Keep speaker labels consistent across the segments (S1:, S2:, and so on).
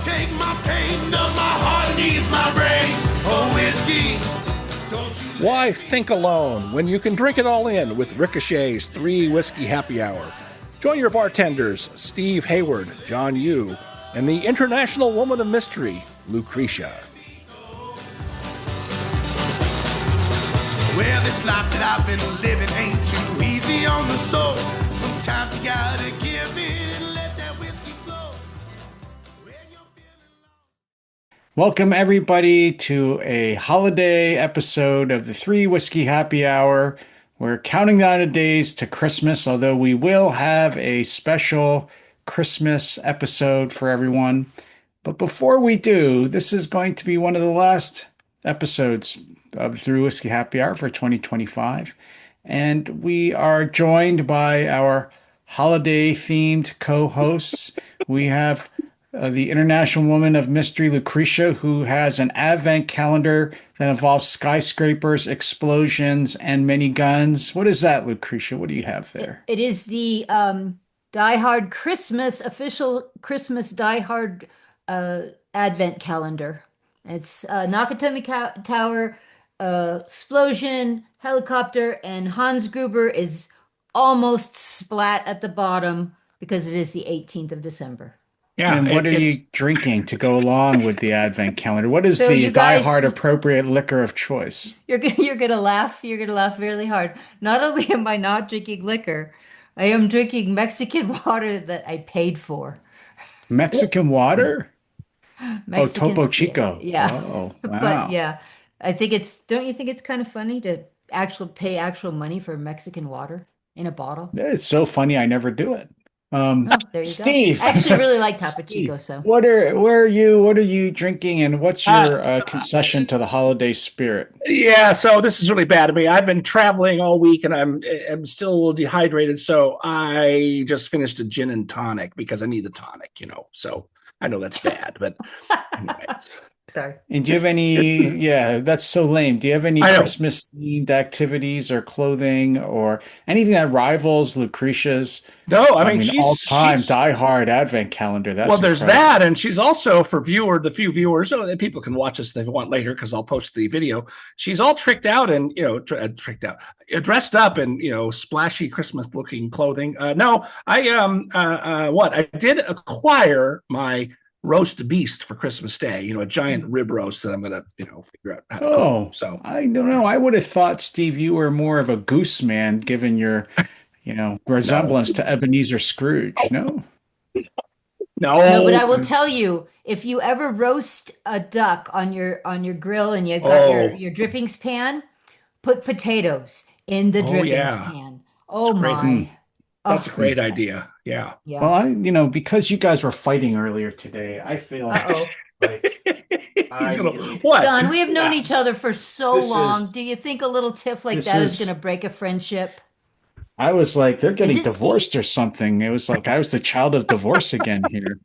S1: Take my pain, numb my heart, and ease my brain. Oh, whiskey, don't you...
S2: Why think alone when you can drink it all in with Ricochet's Three Whisky Happy Hour? Join your bartenders, Steve Hayward, John Yu, and the international woman of mystery, Lucretia.
S1: Well, this life that I've been living ain't too easy on the soul. Sometimes you gotta give in and let that whiskey flow. When you're feeling low.
S3: Welcome, everybody, to a holiday episode of the Three Whisky Happy Hour. We're counting down the days to Christmas, although we will have a special Christmas episode for everyone. But before we do, this is going to be one of the last episodes of Three Whisky Happy Hour for 2025. And we are joined by our holiday-themed co-hosts. We have the international woman of mystery, Lucretia, who has an advent calendar that involves skyscrapers, explosions, and many guns. What is that, Lucretia? What do you have there?
S4: It is the Die Hard Christmas, official Christmas Die Hard advent calendar. It's Nakatomi Tower, explosion, helicopter, and Hans Gruber is almost splat at the bottom because it is the 18th of December.
S3: Yeah, and what are you drinking to go along with the advent calendar? What is the Die Hard appropriate liquor of choice?
S4: You're gonna laugh. You're gonna laugh really hard. Not only am I not drinking liquor, I am drinking Mexican water that I paid for.
S3: Mexican water?
S4: Mexicans,
S3: Topo Chico.
S4: Yeah.
S3: Oh, wow.
S4: But yeah, don't you think it's kind of funny to pay actual money for Mexican water in a bottle?
S3: It's so funny. I never do it.
S4: There you
S3: Steve,
S4: go. I actually really like Topo Chico. So
S3: what are you drinking, and what's your concession to the holiday spirit?
S2: Yeah, so this is really bad of me. I've been traveling all week, and I'm still a little dehydrated. So I just finished a gin and tonic because I need the tonic, So I know that's bad, but anyway.
S4: sorry.
S3: And do you have any? Yeah, that's so lame. Do you have any Christmas themed activities or clothing or anything that rivals Lucretia's?
S2: No, I mean she's
S3: all-time die-hard advent calendar. That's
S2: there's that, and she's also for the few viewers, so that people can watch this if they want later because I'll post the video. She's all tricked out and dressed up in splashy Christmas-looking clothing. No, I did acquire my roast beast for Christmas Day, a giant rib roast that I'm going to, figure out how to cook. So
S3: I don't know. I would have thought, Steve, you were more of a goose man, given your, resemblance to Ebenezer Scrooge. No,
S4: but I will tell you, if you ever roast a duck on your grill and you got your drippings pan, put potatoes in the drippings pan. Oh my.
S2: That's a great idea. Yeah.
S3: Well, because you guys were fighting earlier today, I feel like
S2: what?
S4: Don, we have known each other for so long. Do you think a little tiff like that is going to break a friendship?
S3: I was like, they're getting divorced or something. It was like I was the child of divorce again here.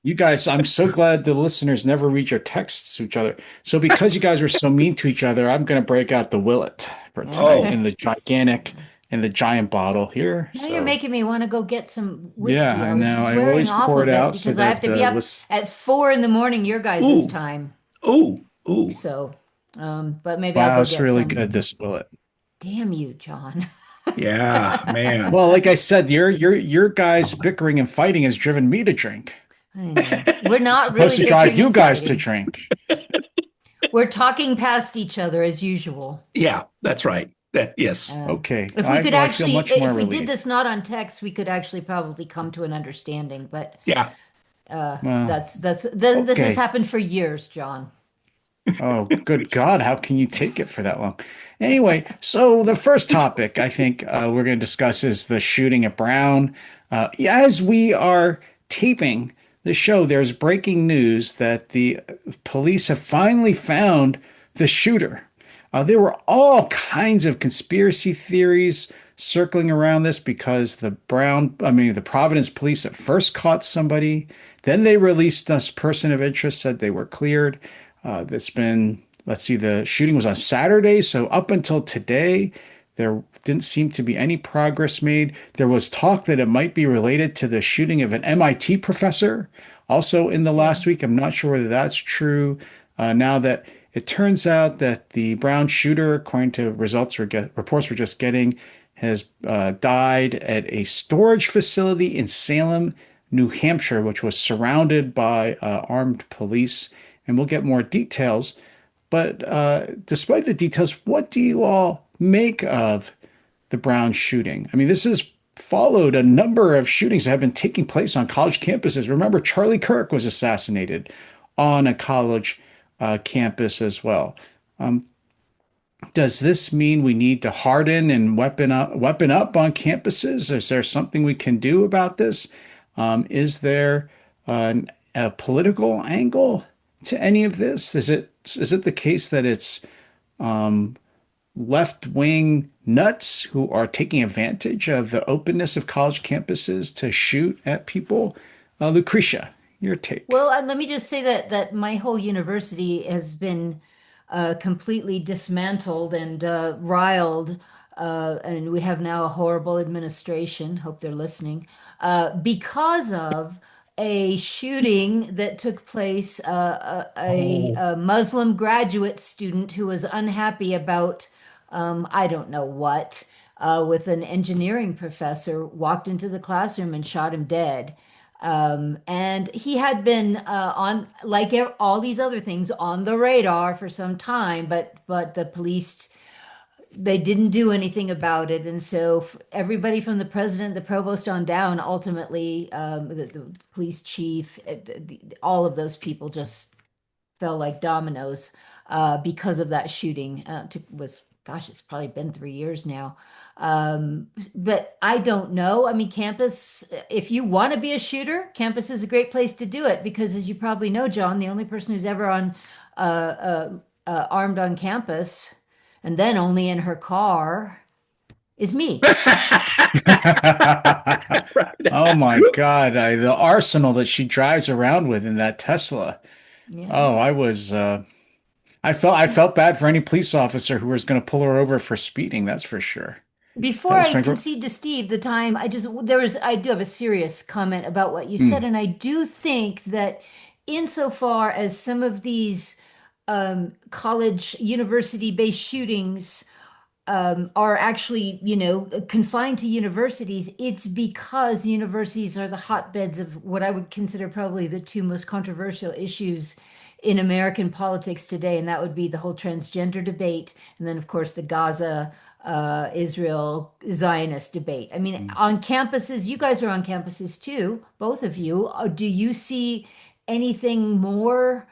S3: You guys, I'm so glad the listeners never read your texts to each other. So because you guys were so mean to each other, I'm going to break out the Willet for tonight in the giant bottle here.
S4: Now you're making me want to go get some whiskey.
S3: Yeah, I know. I always pour it out
S4: because I have to be up at 4 a.m. your guys' time.
S2: Ooh.
S4: So, but maybe I'll go
S3: it's
S4: get
S3: really
S4: some.
S3: Good. This Willet.
S4: Damn you, John.
S2: Yeah, man.
S3: Well, like I said, your guys bickering and fighting has driven me to drink.
S4: I know. We're not
S3: supposed
S4: really
S3: to drive you guys
S4: fighting.
S3: to drink.
S4: We're talking past each other as usual.
S2: Yeah, that's right. Yes.
S3: Okay.
S4: If we could actually, if we
S3: relieved.
S4: did this not on text, we could actually probably come to an understanding. But
S2: yeah,
S4: this has happened for years, John.
S3: Oh, good God. How can you take it for that long? Anyway, so the first topic I think we're going to discuss is the shooting at Brown. As we are taping the show, there's breaking news that the police have finally found the shooter. There were all kinds of conspiracy theories circling around this because the Providence police at first caught somebody. Then they released this person of interest, said they were cleared. The shooting was on Saturday. So up until today, There didn't seem to be any progress made. There was talk that it might be related to the shooting of an MIT professor also in the
S4: Yeah.
S3: last week. I'm not sure whether that's true. Now that it turns out that the Brown shooter, according to reports we're just getting, has died at a storage facility in Salem, New Hampshire, which was surrounded by armed police. And we'll get more details. But despite the details, what do you all make of the Brown shooting? I mean, this has followed a number of shootings that have been taking place on college campuses. Remember, Charlie Kirk was assassinated on a college campus as well. Um, does this mean we need to harden and weapon up on campuses? Is there something we can do about this? Is there a political angle to any of this? Is it the case that it's left-wing nuts who are taking advantage of the openness of college campuses to shoot at people? Lucretia, your take.
S4: Well, let me just say that my whole university has been completely dismantled and riled, and we have now a horrible administration. Hope they're listening, because of a shooting that took place. A Muslim graduate student who was unhappy about I don't know what, with an engineering professor, walked into the classroom and shot him dead. And he had been on, like all these other things, on the radar for some time, but the police, they didn't do anything about it. And so everybody from the president, the provost on down, ultimately, the police chief, all of those people just fell like dominoes because of that shooting. Gosh, it's probably been 3 years now. But I don't know. I mean, campus, if you want to be a shooter, campus is a great place to do it because, as you probably know, John, the only person who's ever armed on campus, and then only in her car, is me.
S3: Oh my God, the arsenal that she drives around with in that Tesla.
S4: Yeah.
S3: Oh, I felt bad for any police officer who was going to pull her over for speeding, that's for sure.
S4: Before
S3: That was
S4: I concede to Steve the time, I do have a serious comment about what you said, and I do think that insofar as some of these college university-based shootings are actually, confined to universities, it's because universities are the hotbeds of what I would consider probably the two most controversial issues in American politics today, and that would be the whole transgender debate, and then, of course, the Gaza, Israel, Zionist debate. I mean, on campuses, you guys are on campuses too, both of you. Do you see anything more,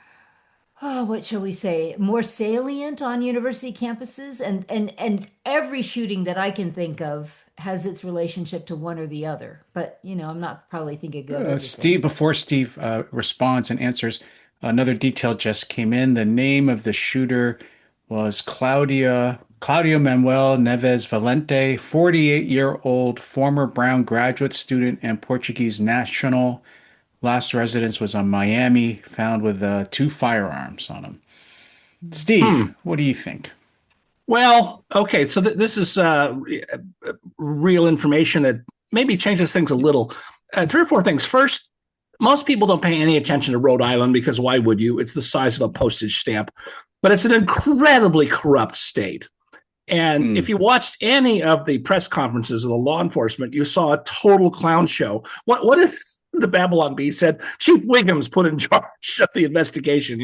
S4: what shall we say, more salient on university campuses? And every shooting that I can think of has its relationship to one or the other. But, I'm not probably thinking of everything.
S3: Steve, before Steve responds and answers, another detail just came in. The name of the shooter was Claudio Manuel Neves Valente, 48-year-old former Brown graduate student and Portuguese national. Last residence was on Miami, found with 2 firearms on him. Steve, what do you think?
S2: Well, okay, so this is real information that maybe changes things a little. 3 or 4 things. First, most people don't pay any attention to Rhode Island because why would you? It's the size of a postage stamp, but it's an incredibly corrupt state. And if you watched any of the press conferences of the law enforcement, you saw a total clown show. What if the Babylon Bee said Chief Wiggum's put in charge of the investigation?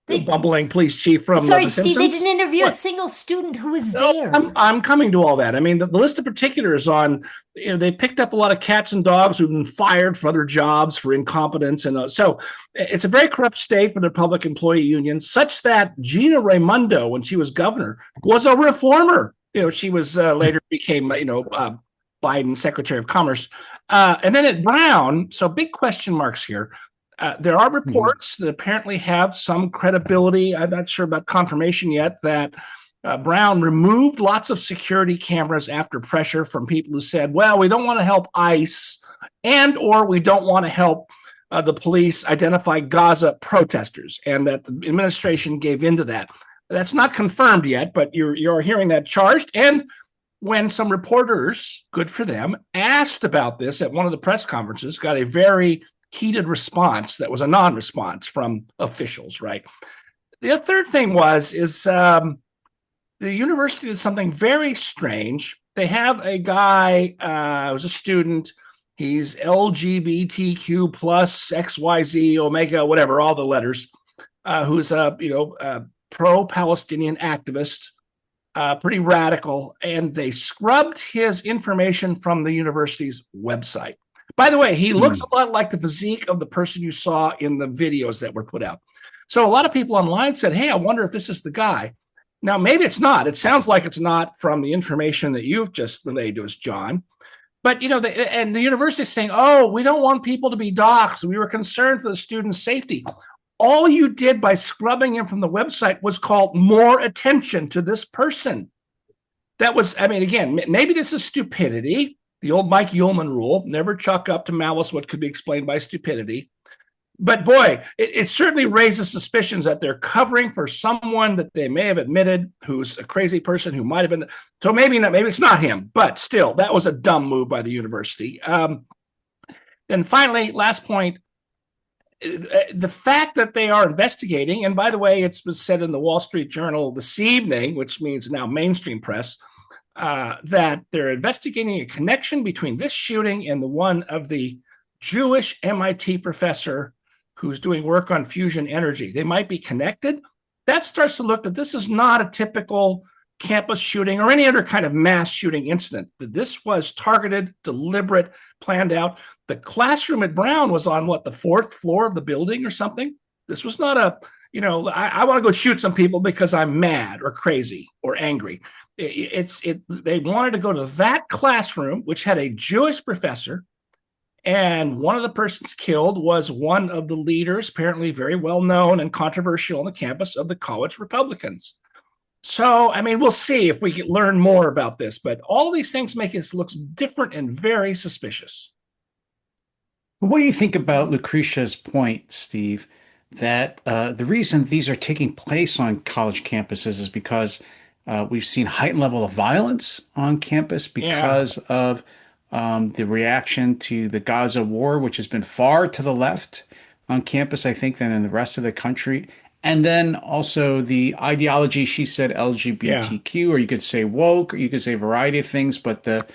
S2: The bumbling police chief from
S4: Sorry,
S2: The
S4: Steve,
S2: Simpsons?
S4: they didn't interview a single student who was
S2: No,
S4: there.
S2: I'm coming to all that. I mean, the list of particulars on, they picked up a lot of cats and dogs who've been fired from other jobs for incompetence. And so it's a very corrupt state for the public employee union, such that Gina Raimondo, when she was governor, was a reformer. She was later became, Biden's Secretary of Commerce. And then at Brown, so big question marks here. There are reports that apparently have some credibility. I'm not sure about confirmation yet that Brown removed lots of security cameras after pressure from people who said, well, we don't want to help ICE or we don't want to help the police identify Gaza protesters, and that the administration gave into that. That's not confirmed yet, but you're hearing that charged. And when some reporters, good for them, asked about this at one of the press conferences, got a very heated response that was a non-response from officials, right? The third thing is the university did something very strange. They have a guy who's a student. He's LGBTQ plus XYZ Omega, whatever, all the letters, who's a pro-Palestinian activist, pretty radical, and they scrubbed his information from the university's website. By the way, he looks a lot like the physique of the person you saw in the videos that were put out. So a lot of people online said, hey, I wonder if this is the guy. Now, maybe it's not. It sounds like it's not from the information that you've just relayed to us, John. But, and the university is saying, oh, we don't want people to be doxxed. We were concerned for the students' safety. All you did by scrubbing him from the website was call more attention to this person. That was, again, maybe this is stupidity. The old Mike Ullman rule, never chalk up to malice what could be explained by stupidity. But boy, it certainly raises suspicions that they're covering for someone that they may have admitted who's a crazy person who might have been. So maybe it's not him, but still, that was a dumb move by the university. Then finally, last point, the fact that they are investigating, and by the way, it was said in the Wall Street Journal this evening, which means now mainstream press, that they're investigating a connection between this shooting and the one of the Jewish MIT professor who's doing work on fusion energy. They might be connected. That starts to look that this is not a typical campus shooting or any other kind of mass shooting incident. That this was targeted, deliberate, planned out. The classroom at Brown was on the fourth floor of the building or something. This was not I want to go shoot some people because I'm mad or crazy or angry. They wanted to go to that classroom, which had a Jewish professor. And one of the persons killed was one of the leaders, apparently very well known and controversial on the campus of the college Republicans. So, we'll see if we can learn more about this, but all these things make it look different and very suspicious.
S3: What do you think about Lucretia's point, Steve, that the reason these are taking place on college campuses is because we've seen heightened level of violence on campus because of the reaction to the Gaza war, which has been far to the left on campus, I think, than in the rest of the country. And then also the ideology, she said LGBTQ, or you could say woke, or you could say a variety of things, but the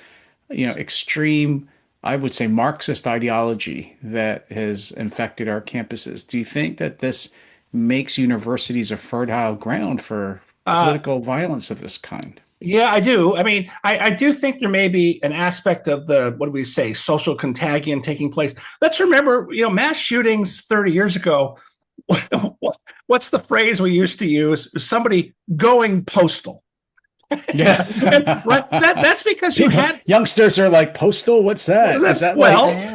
S3: extreme, I would say, Marxist ideology that has infected our campuses. Do you think that this makes universities a fertile ground for political violence of this kind?
S2: Yeah, I do. I do think there may be an aspect of the, what do we say, social contagion taking place. Let's remember, mass shootings 30 years ago. What's the phrase we used to use? Somebody going postal.
S3: Yeah.
S2: That's because you had
S3: youngsters are like, postal. What's that? Is that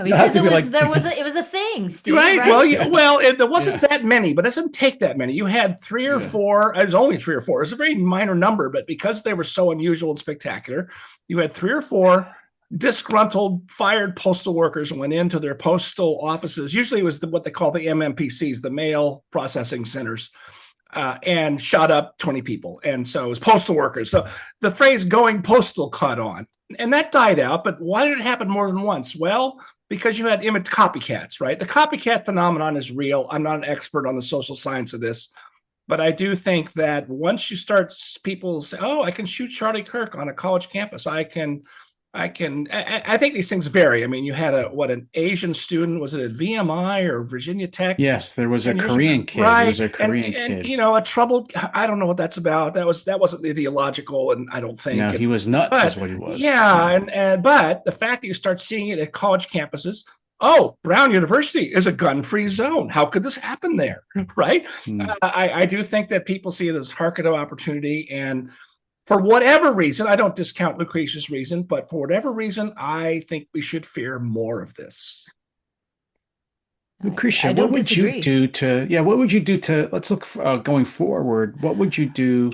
S4: because it was a thing, Steve,
S2: right? There wasn't that many, but it doesn't take that many. You had three or four. It was only three or four. It was a very minor number, but because they were so unusual and spectacular, you had three or four disgruntled, fired postal workers went into their postal offices. Usually, it was what they call the MMPCs, the mail processing centers. And shot up 20 people. And so it was postal workers. So the phrase going postal caught on. And that died out. But why did it happen more than once? Well, because you had copycats, right? The copycat phenomenon is real. I'm not an expert on the social science of this. But I do think that once you start, people say, oh, I can shoot Charlie Kirk on a college campus. I think these things vary. You had an Asian student, was it at VMI or Virginia Tech?
S3: Yes, there was a Korean kid.
S2: Right.
S3: There was a Korean kid.
S2: A troubled, I don't know what that's about. That wasn't ideological, and I don't think.
S3: No, he was nuts is what he was.
S2: Yeah, but the fact that you start seeing it at college campuses, oh, Brown University is a gun-free zone. How could this happen there? Right? I do think that people see it as market opportunity, and for whatever reason, I don't discount Lucretia's reason, but for whatever reason, I think we should fear more of this.
S3: Lucretia, what would you do to, let's look going forward, what would you do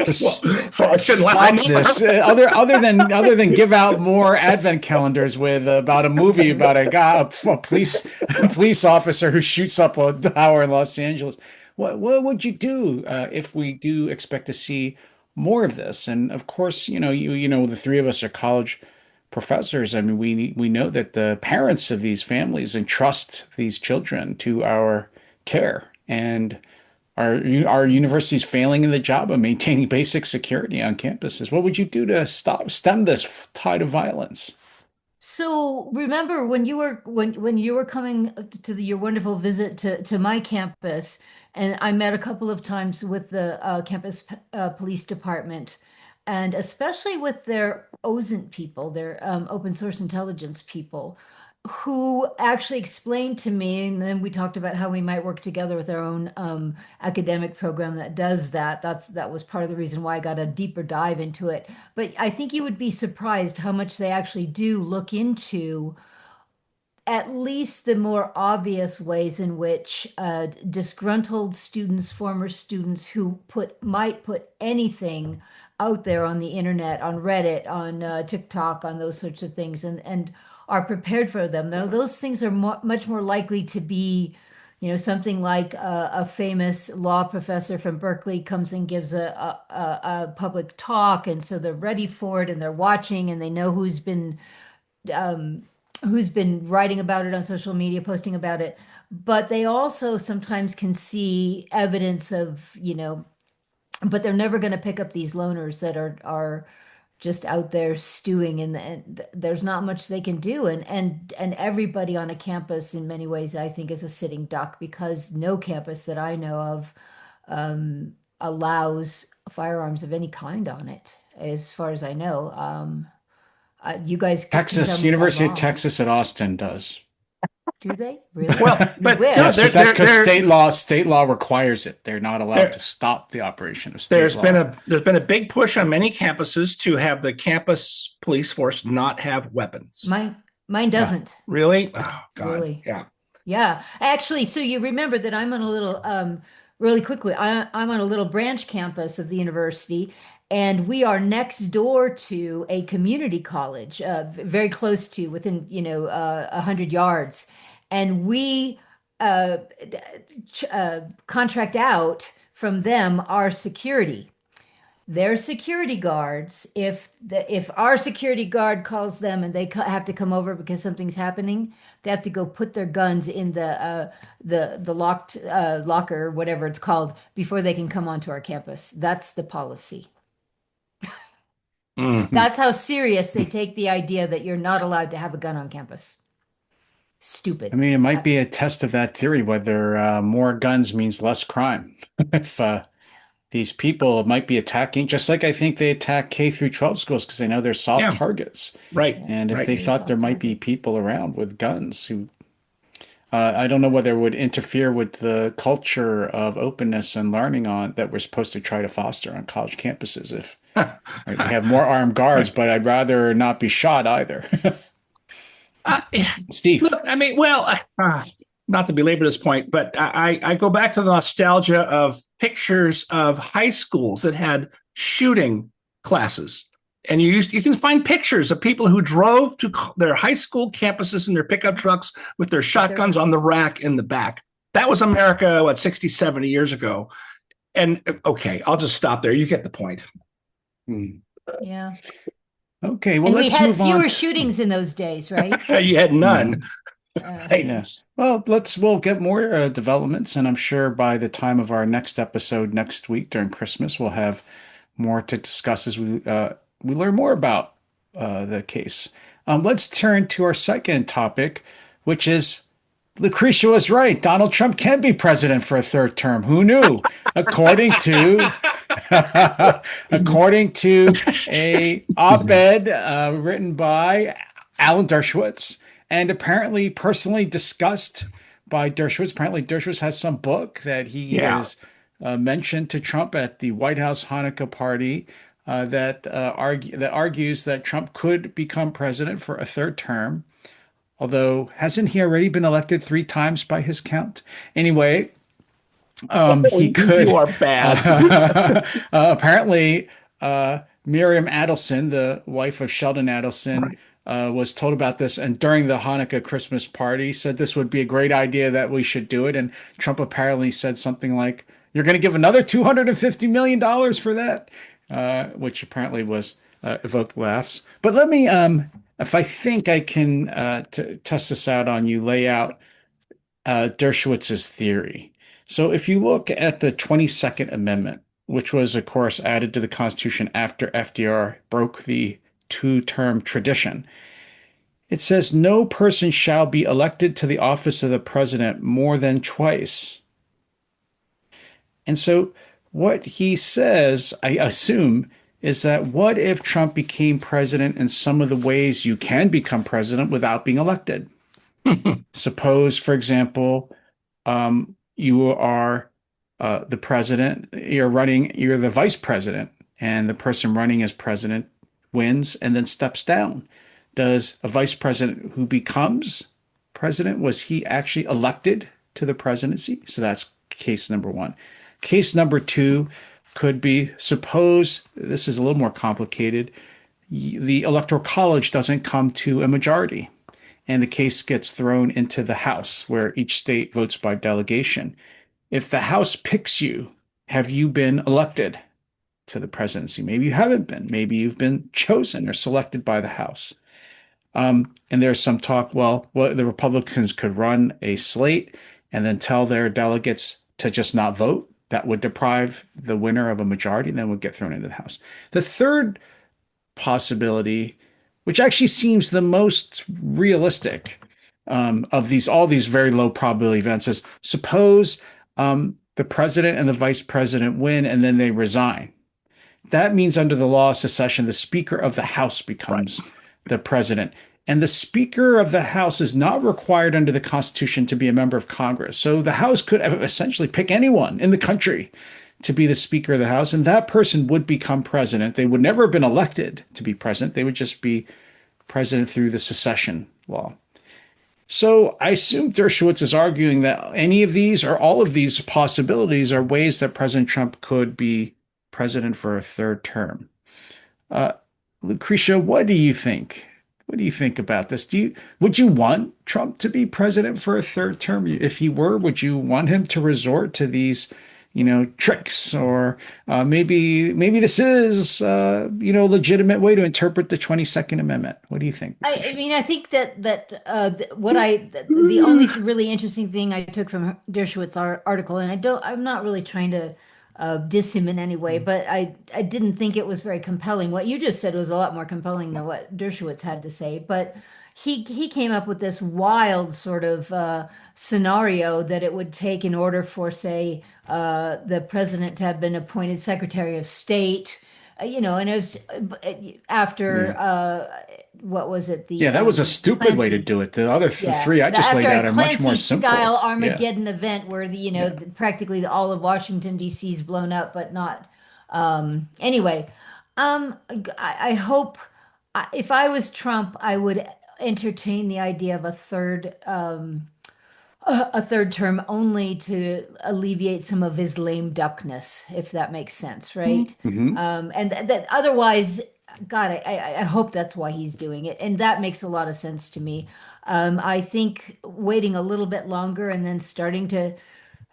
S3: to stop this? Other than give out more advent calendars with about a movie about a police officer who shoots up a tower in Los Angeles. What would you do if we do expect to see more of this. And of course, the three of us are college professors. I mean, we know that the parents of these families entrust these children to our care, and our universities failing in the job of maintaining basic security on campuses. What would you do to stem this tide of violence?
S4: So remember when you were coming to your wonderful visit to my campus, and I met a couple of times with the campus police department, and especially with their OSINT people, their open source intelligence people, who actually explained to me, and then we talked about how we might work together with our own academic program that does that. That was part of the reason why I got a deeper dive into it. But I think you would be surprised how much they actually do look into at least the more obvious ways in which disgruntled students, former students who might put anything out there on the internet, on Reddit, on TikTok, on those sorts of things, and are prepared for them. Now, those things are much more likely to be, something like a famous law professor from Berkeley comes and gives a public talk, and so they're ready for it, and they're watching, and they know who's been writing about it on social media, posting about it. But they also sometimes can see evidence of, but they're never going to pick up these loners that are just out there stewing, and there's not much they can do. And everybody on a campus in many ways, I think, is a sitting duck, because no campus that I know of allows firearms of any kind on it, as far as I know. You guys can tell
S3: Texas,
S4: me if I'm
S3: University of
S4: wrong.
S3: Texas at Austin does.
S4: Do they really?
S2: Well,
S4: You
S2: but no,
S3: Yes,
S4: wish.
S3: but that's because
S2: there,
S3: state law requires it. They're not allowed to
S2: there,
S3: stop the operation of state
S2: there's been a big push on many campuses to have the campus police force not have weapons.
S4: Mine
S3: law.
S4: doesn't
S2: Really? Oh God.
S4: really.
S2: Yeah.
S4: Yeah, actually, so you remember that I'm on a little, really quickly, I'm on a little branch campus of the university, and we are next door to a community college, very close to, within, 100 yards. And we uh, contract out from them our security. Their security guards, if our security guard calls them and they have to come over because something's happening, they have to go put their guns in the locked locker, whatever it's called, before they can come onto our campus. That's the policy.
S2: Mm.
S4: That's how serious they take the idea that you're not allowed to have a gun on campus.
S3: I
S4: Stupid.
S3: mean, it might be a test of that theory, whether more guns means less crime. If these people might be attacking, just like I think they attack K through 12 schools because they know they're soft
S2: Yeah.
S3: targets.
S2: Right.
S4: Yeah,
S3: And if
S2: Right.
S3: they
S4: very
S3: thought there
S4: soft
S3: might be
S4: targets.
S3: people around with guns who, I don't know whether it would interfere with the culture of openness and learning on that we're supposed to try to foster on college campuses. If right, we have more armed guards,
S2: Right.
S3: but I'd rather not be shot either.
S2: Uh,
S3: Steve.
S2: Look, I mean, well, not to belabor this point, but I go back to the nostalgia of pictures of high schools that had shooting classes, and you can find pictures of people who drove to their high school campuses in their pickup trucks with their
S4: With their
S2: shotguns on the rack in the back. That was America, what, 60, 70 years ago. And okay, I'll just stop there. You get the point.
S3: Hmm.
S4: Yeah.
S3: Okay, well,
S4: And we
S3: let's
S4: had
S3: move on.
S4: fewer shootings in those days, right?
S2: You had none. Right.
S3: Yes. Well, we'll get more developments, and I'm sure by the time of our next episode next week during Christmas, we'll have more to discuss as we learn more about the case. Let's turn to our second topic, which is Lucretia was right. Donald Trump can be president for a third term. Who knew? According to according to a op-ed written by Alan Dershowitz, and apparently personally discussed by Dershowitz. Apparently, Dershowitz has some book that he
S2: Yeah.
S3: has mentioned to Trump at the White House Hanukkah party that argues that Trump could become president for a third term. Although, hasn't he already been elected 3 times by his count? Anyway, he could.
S2: You are bad.
S3: Apparently, Miriam Adelson, the wife of Sheldon Adelson,
S2: Right.
S3: was told about this, and during the Hanukkah Christmas party, said this would be a great idea, that we should do it. And Trump apparently said something like, "You're going to give another $250 million for that?" which apparently was evoked laughs. But let me, if I think I can test this out on you, lay out Dershowitz's theory. So if you look at the 22nd Amendment, which was, of course, added to the Constitution after FDR broke the two-term tradition, it says no person shall be elected to the office of the president more than twice. And so what he says, I assume, is that what if Trump became president in some of the ways you can become president without being elected? Suppose, for example, you are the president, you're the vice president, and the person running as president wins and then steps down. Does a vice president who becomes president, was he actually elected to the presidency? So that's case number one. Case number two could be, suppose this is a little more complicated, the Electoral College doesn't come to a majority, and the case gets thrown into the House, where each state votes by delegation. If the House picks you, have you been elected to the presidency? Maybe you haven't been. Maybe you've been chosen or selected by the House. And there's some talk, well, the Republicans could run a slate and then tell their delegates to just not vote. That would deprive the winner of a majority and then would get thrown into the House. The third possibility, which actually seems the most realistic of all these very low probability events, is suppose the president and the vice president win and then they resign. That means under the law of secession, the Speaker of the House becomes the president. And the Speaker of the House is not required under the Constitution to be a member of Congress. So the House could essentially pick anyone in the country to be the Speaker of the House, and that person would become president. They would never have been elected to be president. They would just be president through the secession law. So I assume Dershowitz is arguing that any of these or all of these possibilities are ways that President Trump could be president for a third term. Lucretia, what do you think? What do you think about this? Would you want Trump to be president for a third term? If he were, would you want him to resort to these, tricks, or maybe this is legitimate way to interpret the 22nd Amendment? What do you think?
S4: I mean, I think that the only really interesting thing I took from Dershowitz's article, and I'm not really trying to diss him in any way, but I didn't think it was very compelling. What you just said was a lot more compelling than what Dershowitz had to say, but he came up with this wild sort of scenario that it would take in order for, say, the president to have been appointed Secretary of State, and it was after what was it?
S3: That was a stupid way to do it. The other three I just laid out are much more simple.
S4: Style Armageddon event where practically all of Washington D.C. is blown up, but not. Anyway, I hope if I was Trump, I would entertain the idea of a third term, only to alleviate some of his lame duckness, if that makes sense, right?
S3: Mm-hmm.
S4: And that otherwise. God, I hope that's why he's doing it. And that makes a lot of sense to me. I think waiting a little bit longer and then starting to,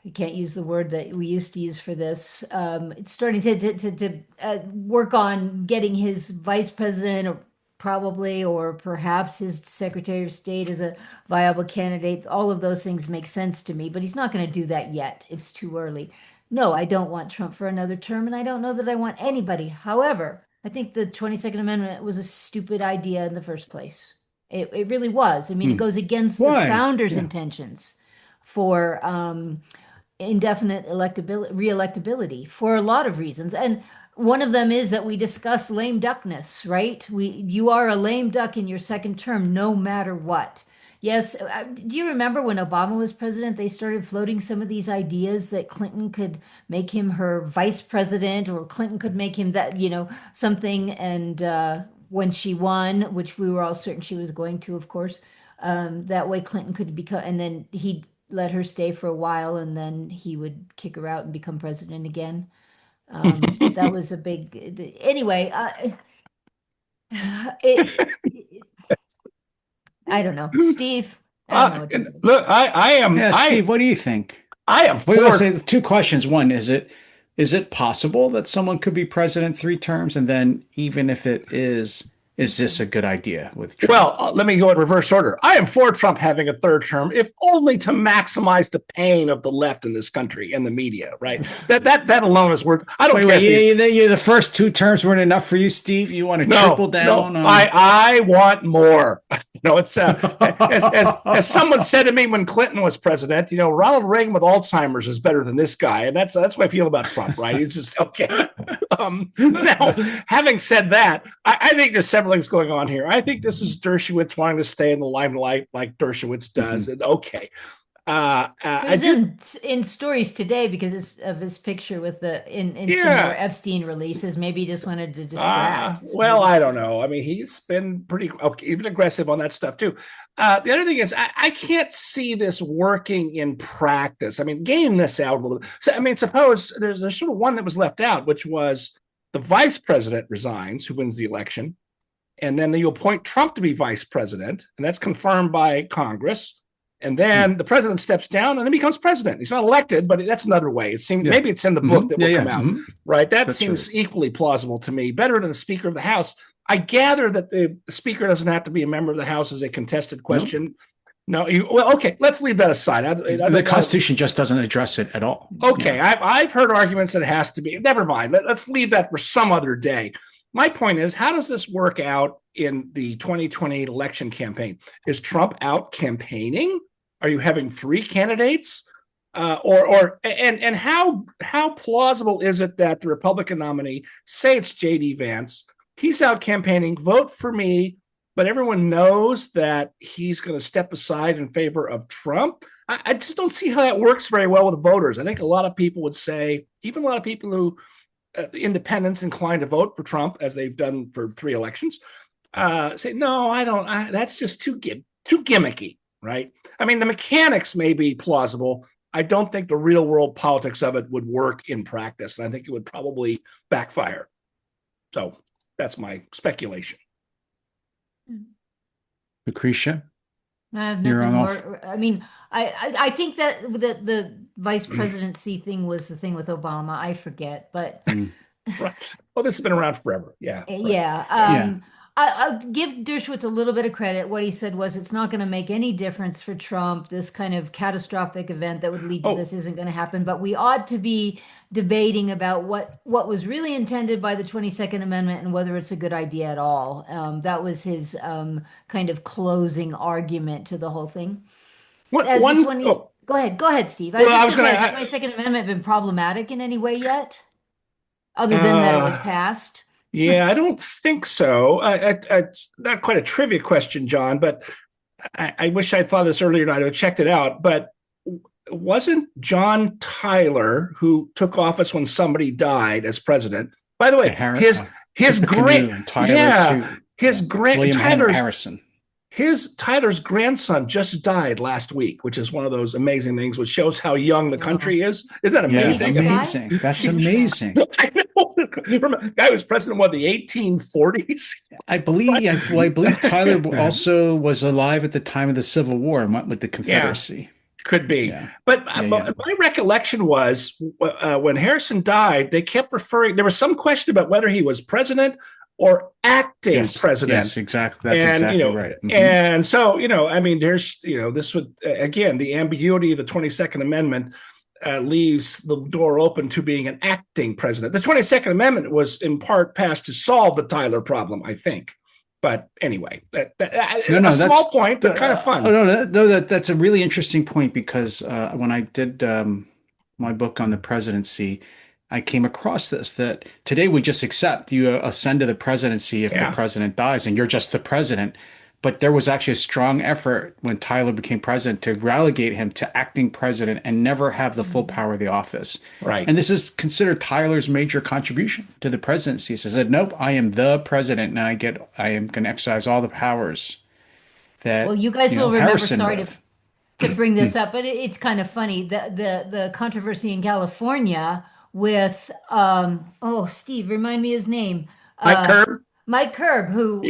S4: I can't use the word that we used to use for this, it's starting to work on getting his vice president or perhaps his Secretary of State as a viable candidate. All of those things make sense to me, but he's not going to do that yet. It's too early. No, I don't want Trump for another term, and I don't know that I want anybody. However, I think the 22nd Amendment was a stupid idea in the first place. It really was. I mean, it goes against the founders' intentions for indefinite reelectability for a lot of reasons. And one of them is that we discuss lame duckness, right? You are a lame duck in your second term, no matter what. Yes. Do you remember when Obama was president, they started floating some of these ideas that Clinton could make him her vice president, or Clinton could make him that, something. And when she won, which we were all certain she was going to, of course, that way Clinton could become, and then he'd let her stay for a while, and then he would kick her out and become president again. That was a big, anyway, I don't know, Steve. I don't know what to say.
S2: Look, I am.
S3: Steve, what do you think?
S2: I am for.
S3: Let's say two questions. One, is it Is it possible that someone could be president 3 terms? And then even if it is this a good idea with Trump?
S2: Well, let me go in reverse order. I am for Trump having a third term, if only to maximize the pain of the left in this country and the media. Right? That alone is worth. I don't care.
S3: Wait, the first 2 terms weren't enough for you, Steve. You want to triple down?
S2: No, I want more. It's as someone said to me when Clinton was president. Ronald Reagan with Alzheimer's is better than this guy, and that's what I feel about Trump. Right? He's just okay. Now, having said that, I think there's several things going on here. I think this is Dershowitz wanting to stay in the limelight like Dershowitz does. And okay.
S4: In stories today because of his picture with in some more Epstein releases. Maybe he just wanted to distract.
S2: Well, I don't know. I mean, he's been pretty even aggressive on that stuff too. The other thing is, I can't see this working in practice. I mean, game this out a little bit. So, I mean, suppose there's sort of one that was left out, which was the vice president resigns, who wins the election, and then you appoint Trump to be vice president, and that's confirmed by Congress. And then the president steps down and then becomes president. He's not elected, but that's another way. It seems maybe it's in the book that will come out, right? That seems equally plausible to me, better than the Speaker of the House. I gather that the Speaker doesn't have to be a member of the House as a contested question. No, okay, let's leave that aside.
S3: The Constitution just doesn't address it at all.
S2: Okay, I've heard arguments that it has to be. Never mind. Let's leave that for some other day. My point is, how does this work out in the 2028 election campaign? Is Trump out campaigning? Are you having 3 candidates? And how plausible is it that the Republican nominee, say it's J.D. Vance, he's out campaigning, vote for me, but everyone knows that he's going to step aside in favor of Trump? I just don't see how that works very well with voters. I think a lot of people would say, even a lot of people who, independents inclined to vote for Trump, as they've done for 3 elections, say, no, I don't. That's just too gimmicky. Right? I mean, the mechanics may be plausible. I don't think the real world politics of it would work in practice. And I think it would probably backfire. So that's my speculation.
S3: Lucretia?
S4: I have nothing more. I mean, I think that the vice presidency thing was the thing with Obama. I forget, but
S2: right. Well, this has been around forever. Yeah.
S4: Right. Yeah. I'll give Dershowitz a little bit of credit. What he said was, it's not going to make any difference for Trump. This kind of catastrophic event that would lead to this isn't going to happen. But we ought to be debating about what was really intended by the 22nd Amendment and whether it's a good idea at all. That was his kind of closing argument to the whole thing. Go ahead, Steve. I was going to say, has the 22nd Amendment been problematic in any way yet? Other than that it was passed?
S2: Yeah, I don't think so. Not quite a trivia question, John, but I wish I'd thought of this earlier and I'd have checked it out. But wasn't John Tyler, who took office when somebody died as president? By the way, Tyler's grandson just died last week, which is one of those amazing things, which shows how young the country is. Isn't that amazing?
S3: Yeah, amazing. That's amazing.
S2: I know. Remember, the guy was president of the 1840s.
S3: I believe Tyler also was alive at the time of the Civil War and went with the Confederacy.
S2: Yeah, could be. But my recollection was when Harrison died, they kept referring. There was some question about whether he was president or acting president.
S3: Yes, exactly. That's exactly right. Mm-hmm.
S2: And so, I mean, there's, this would, again, the ambiguity of the 22nd Amendment leaves the door open to being an acting president. The 22nd Amendment was in part passed to solve the Tyler problem, I think. But anyway, small point, but kind of fun.
S3: That's a really interesting point because when I did my book on the presidency, I came across that today we just accept you ascend to the presidency if the president dies and you're just the president. But there was actually a strong effort when Tyler became president to relegate him to acting president and never have the full power of the office.
S2: Right.
S3: And this is considered Tyler's major contribution to the presidency. He said, nope, I am the president and I am going to exercise all the powers that.
S4: Well, you guys will remember, sorry to bring this up, but it's kind of funny. The controversy in California with, Steve, remind me his name.
S2: Mike Kerb.
S4: Mike Kerb, who,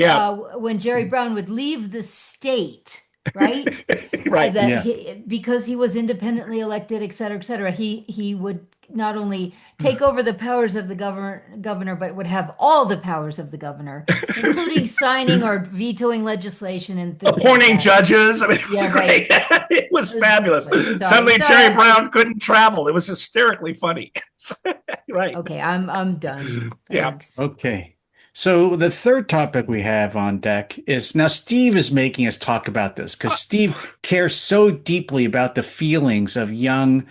S4: when Jerry Brown would leave the state, right?
S2: Right.
S4: That
S3: Yeah.
S4: because he was independently elected, et cetera, he would not only take over the powers of the governor, but would have all the powers of the governor, including signing or vetoing legislation and things like
S2: Appointing
S4: that.
S2: judges. I mean, it was
S4: Yeah,
S2: great.
S4: right.
S2: It was fabulous.
S4: Sorry,
S2: Suddenly,
S4: sorry.
S2: Jerry Brown couldn't travel. It was hysterically funny. Right.
S4: Okay, I'm done.
S2: Yeah.
S4: Thanks.
S3: Okay. So the third topic we have on deck is now Steve is making us talk about this because Steve cares so deeply about the feelings of young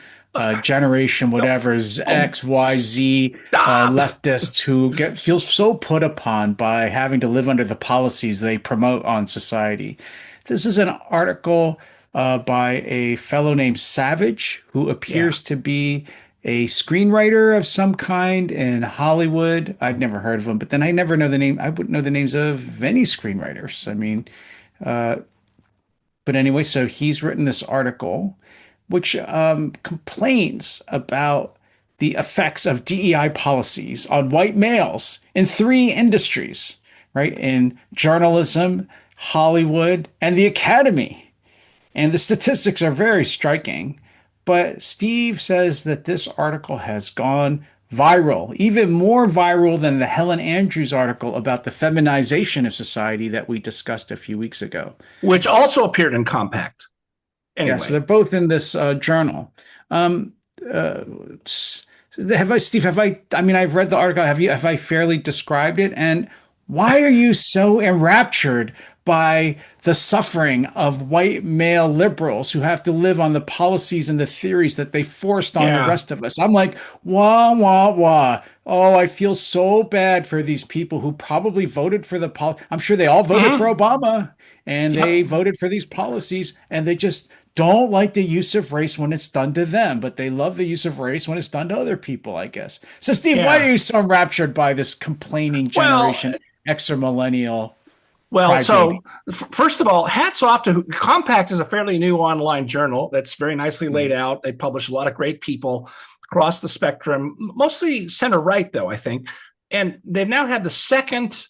S3: generation, whatever's
S2: Oh,
S3: X, Y, Z
S2: stop.
S3: leftists who feel so put upon by having to live under the policies they promote on society. This is an article by a fellow named Savage who
S2: Yeah.
S3: appears to be a screenwriter of some kind in Hollywood. I'd never heard of him, but then I never know the name. I wouldn't know the names of any screenwriters. I mean, but anyway, so he's written this article which complains about the effects of DEI policies on white males in three industries, right? In journalism, Hollywood, and the academy. And the statistics are very striking. But Steve says that this article has gone viral, even more viral than the Helen Andrews article about the feminization of society that we discussed a few weeks ago.
S2: Which also appeared in Compact.
S3: Yeah,
S2: Anyway.
S3: so they're both in this journal. Um, uh, Steve, I mean, I've read the article. Have I fairly described it? And why are you so enraptured by the suffering of white male liberals who have to live on the policies and the theories that they forced on the
S2: Yeah.
S3: rest of us? I'm like, wah, wah, wah. Oh, I feel so bad for these people who probably voted for I'm sure they all voted for Obama and
S2: Yep.
S3: they voted for these policies and they just don't like the use of race when it's done to them, but they love the use of race when it's done to other people, I guess. So, Steve, why
S2: Yeah.
S3: are you so enraptured by this complaining
S2: Well,
S3: generation, extra millennial
S2: Well,
S3: crybaby?
S2: so first of all, hats off to Compact is a fairly new online journal that's very nicely laid out. They publish a lot of great people across the spectrum, mostly center right, though, I think. And they've now had the second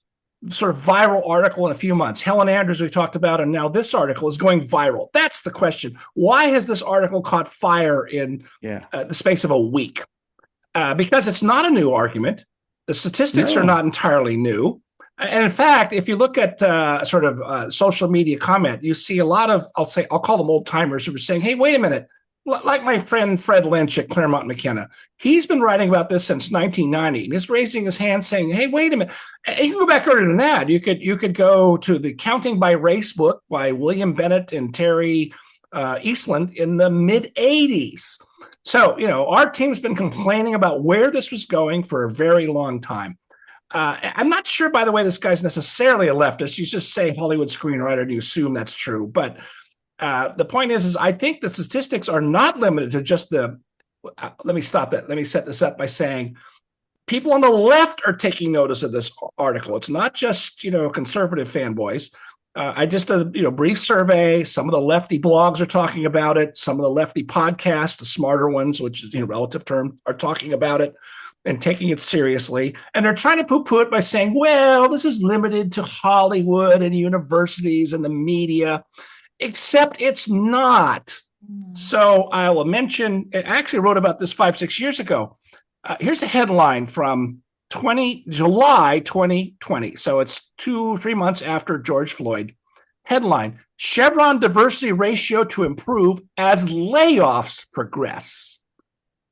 S2: sort of viral article in a few months. Helen Andrews, we talked about, and now this article is going viral. That's the question. Why has this article caught fire in
S3: Yeah.
S2: the space of a week? Because it's not a new argument. The statistics are not entirely new. And in fact, if you look at social media comment, you see a lot of, I'll call them old timers who are saying, hey, wait a minute. Like my friend Fred Lynch at Claremont McKenna, he's been writing about this since 1990, and he's raising his hand saying, "Hey, wait a minute!" And you can go back earlier than that. You could go to the Counting by Race book by William Bennett and Terry Eastland in the mid 80s. So our team's been complaining about where this was going for a very long time. I'm not sure, by the way, this guy's necessarily a leftist. You just say Hollywood screenwriter and you assume that's true, but. The point is I think the statistics are not limited to just let me stop that. Let me set this up by saying people on the left are taking notice of this article. It's not just, conservative fanboys. I just did a brief survey. Some of the lefty blogs are talking about it. Some of the lefty podcasts, the smarter ones, which is relative term, are talking about it and taking it seriously. And they're trying to poo-poo it by saying, well, this is limited to Hollywood and universities and the media. Except it's not. So I will mention, I actually wrote about this 5-6 years ago. Here's a headline from July 2020. So it's 2-3 months after George Floyd. Headline, Chevron diversity ratio to improve as layoffs progress.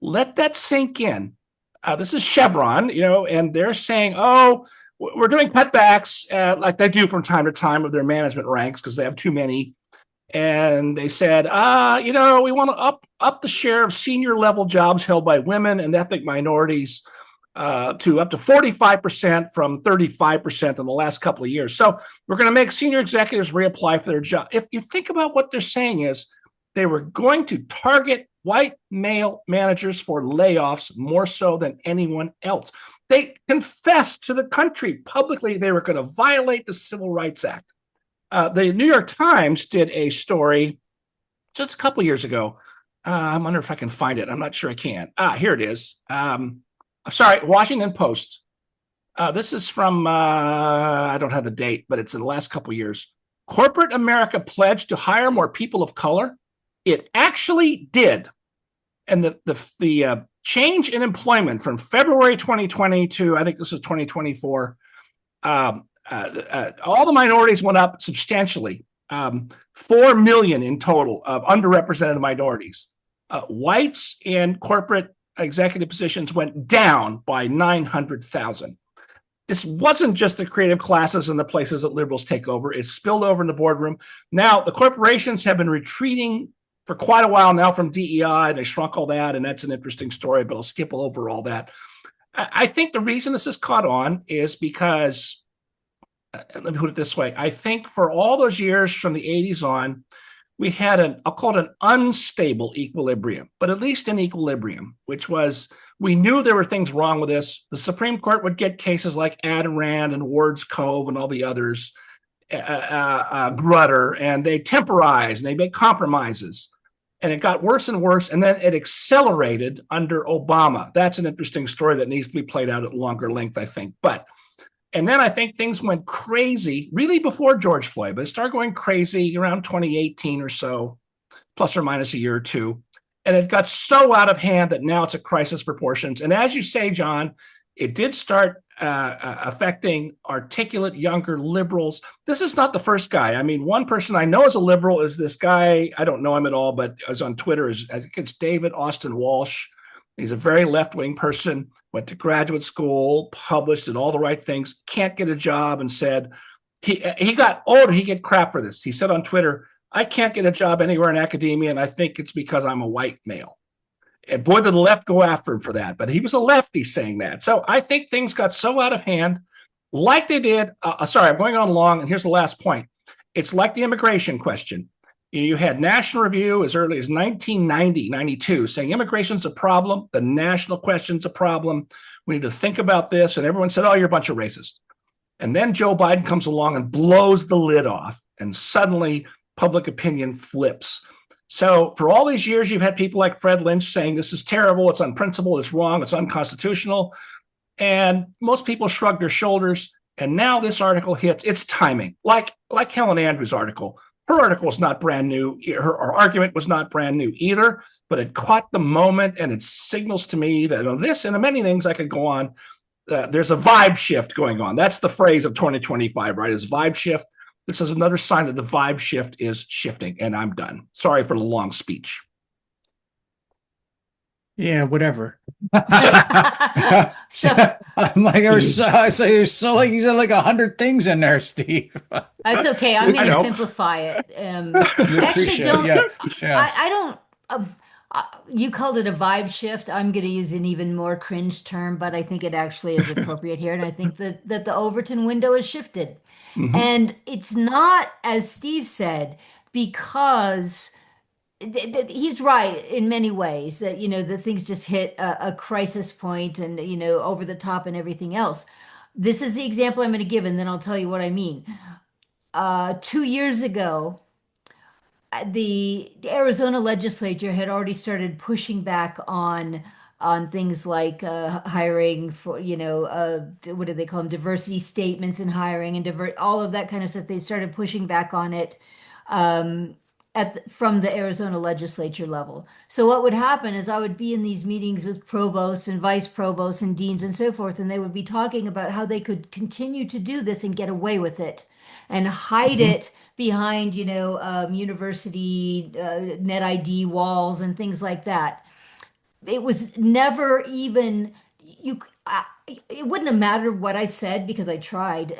S2: Let that sink in. This is Chevron, and they're saying, oh, we're doing cutbacks like they do from time to time of their management ranks because they have too many. And they said, we want to up the share of senior level jobs held by women and ethnic minorities to up to 45% from 35% in the last couple of years. So we're going to make senior executives reapply for their job. If you think about what they're saying is they were going to target white male managers for layoffs more so than anyone else. They confessed to the country publicly they were going to violate the Civil Rights Act. The New York Times did a story just a couple years ago. I wonder if I can find it. I'm not sure I can. Here it is. I'm sorry, Washington Post. This is from, I don't have the date, but it's in the last couple of years. corporate America pledged to hire more people of color? It actually did. And the change in employment from February 2020 to, I think this is 2024, all the minorities went up substantially. 4 million in total of underrepresented minorities. Whites in corporate executive positions went down by 900,000. This wasn't just the creative classes and the places that liberals take over. It spilled over in the boardroom. Now, the corporations have been retreating for quite a while now from DEI. They shrunk all that, and that's an interesting story, but I'll skip over all that. I think the reason this has caught on is because, let me put it this way, I think for all those years from the 80s on, we had I'll call it an unstable equilibrium, but at least an equilibrium, which was, we knew there were things wrong with this. The Supreme Court would get cases like Adirond and Ward's Cove and all the others, Grutter, and they temporized and they made compromises. And it got worse and worse, and then it accelerated under Obama. That's an interesting story that needs to be played out at longer length, I think. And then I think things went crazy, really before George Floyd, but it started going crazy around 2018 or so, plus or minus a year or two. And it got so out of hand that now it's a crisis proportions. And as you say, John, it did start affecting articulate younger liberals. This is not the first guy. I mean, one person I know is a liberal is this guy. I don't know him at all, but is on Twitter. I think it's David Austin Walsh. He's a very left-wing person, went to graduate school, published, did all the right things, can't get a job, and said he got older. He get crap for this. He said on Twitter, I can't get a job anywhere in academia, and I think it's because I'm a white male. And boy, did the left go after him for that. But he was a lefty saying that. So I think things got so out of hand, like they did. Sorry, I'm going on long, and here's the last point. It's like the immigration question. You had National Review as early as 1990, 92, saying immigration's a problem. The national question's a problem. We need to think about this. And everyone said, oh, you're a bunch of racists. And then Joe Biden comes along and blows the lid off. And suddenly public opinion flips. So for all these years, you've had people like Fred Lynch saying this is terrible, it's unprincipled, it's wrong, it's unconstitutional. And most people shrug their shoulders. And now this article hits, it's timing. Like Helen Andrews' article. Her article is not brand new. Her argument was not brand new either, but it caught the moment, and it signals to me that on this and many things I could go on, there's a vibe shift going on. That's the phrase of 2025, right? Is vibe shift. This is another sign that the vibe shift is shifting, and I'm done. Sorry for the long speech.
S3: Yeah, whatever.
S4: So
S3: I'm like, there's so like you said like 100 things in there, Steve.
S4: that's okay. I'm going to simplify it. Actually, don't.
S3: Yeah.
S4: I don't. You called it a vibe shift. I'm going to use an even more cringe term, but I think it actually is appropriate here. And I think that the Overton window has shifted. Mm-hmm. And it's not, as Steve said, because he's right in many ways that, the things just hit a crisis point and, over the top and everything else. This is the example I'm going to give, and then I'll tell you what I mean. 2 years ago, the Arizona legislature had already started pushing back on things like hiring for, what do they call them? Diversity statements in hiring and all of that kind of stuff. They started pushing back on it from the Arizona legislature level. So what would happen is I would be in these meetings with provosts and vice provosts and deans and so forth, and they would be talking about how they could continue to do this and get away with it and hide it behind, university net ID walls and things like that. It was never even it wouldn't have mattered what I said because I tried.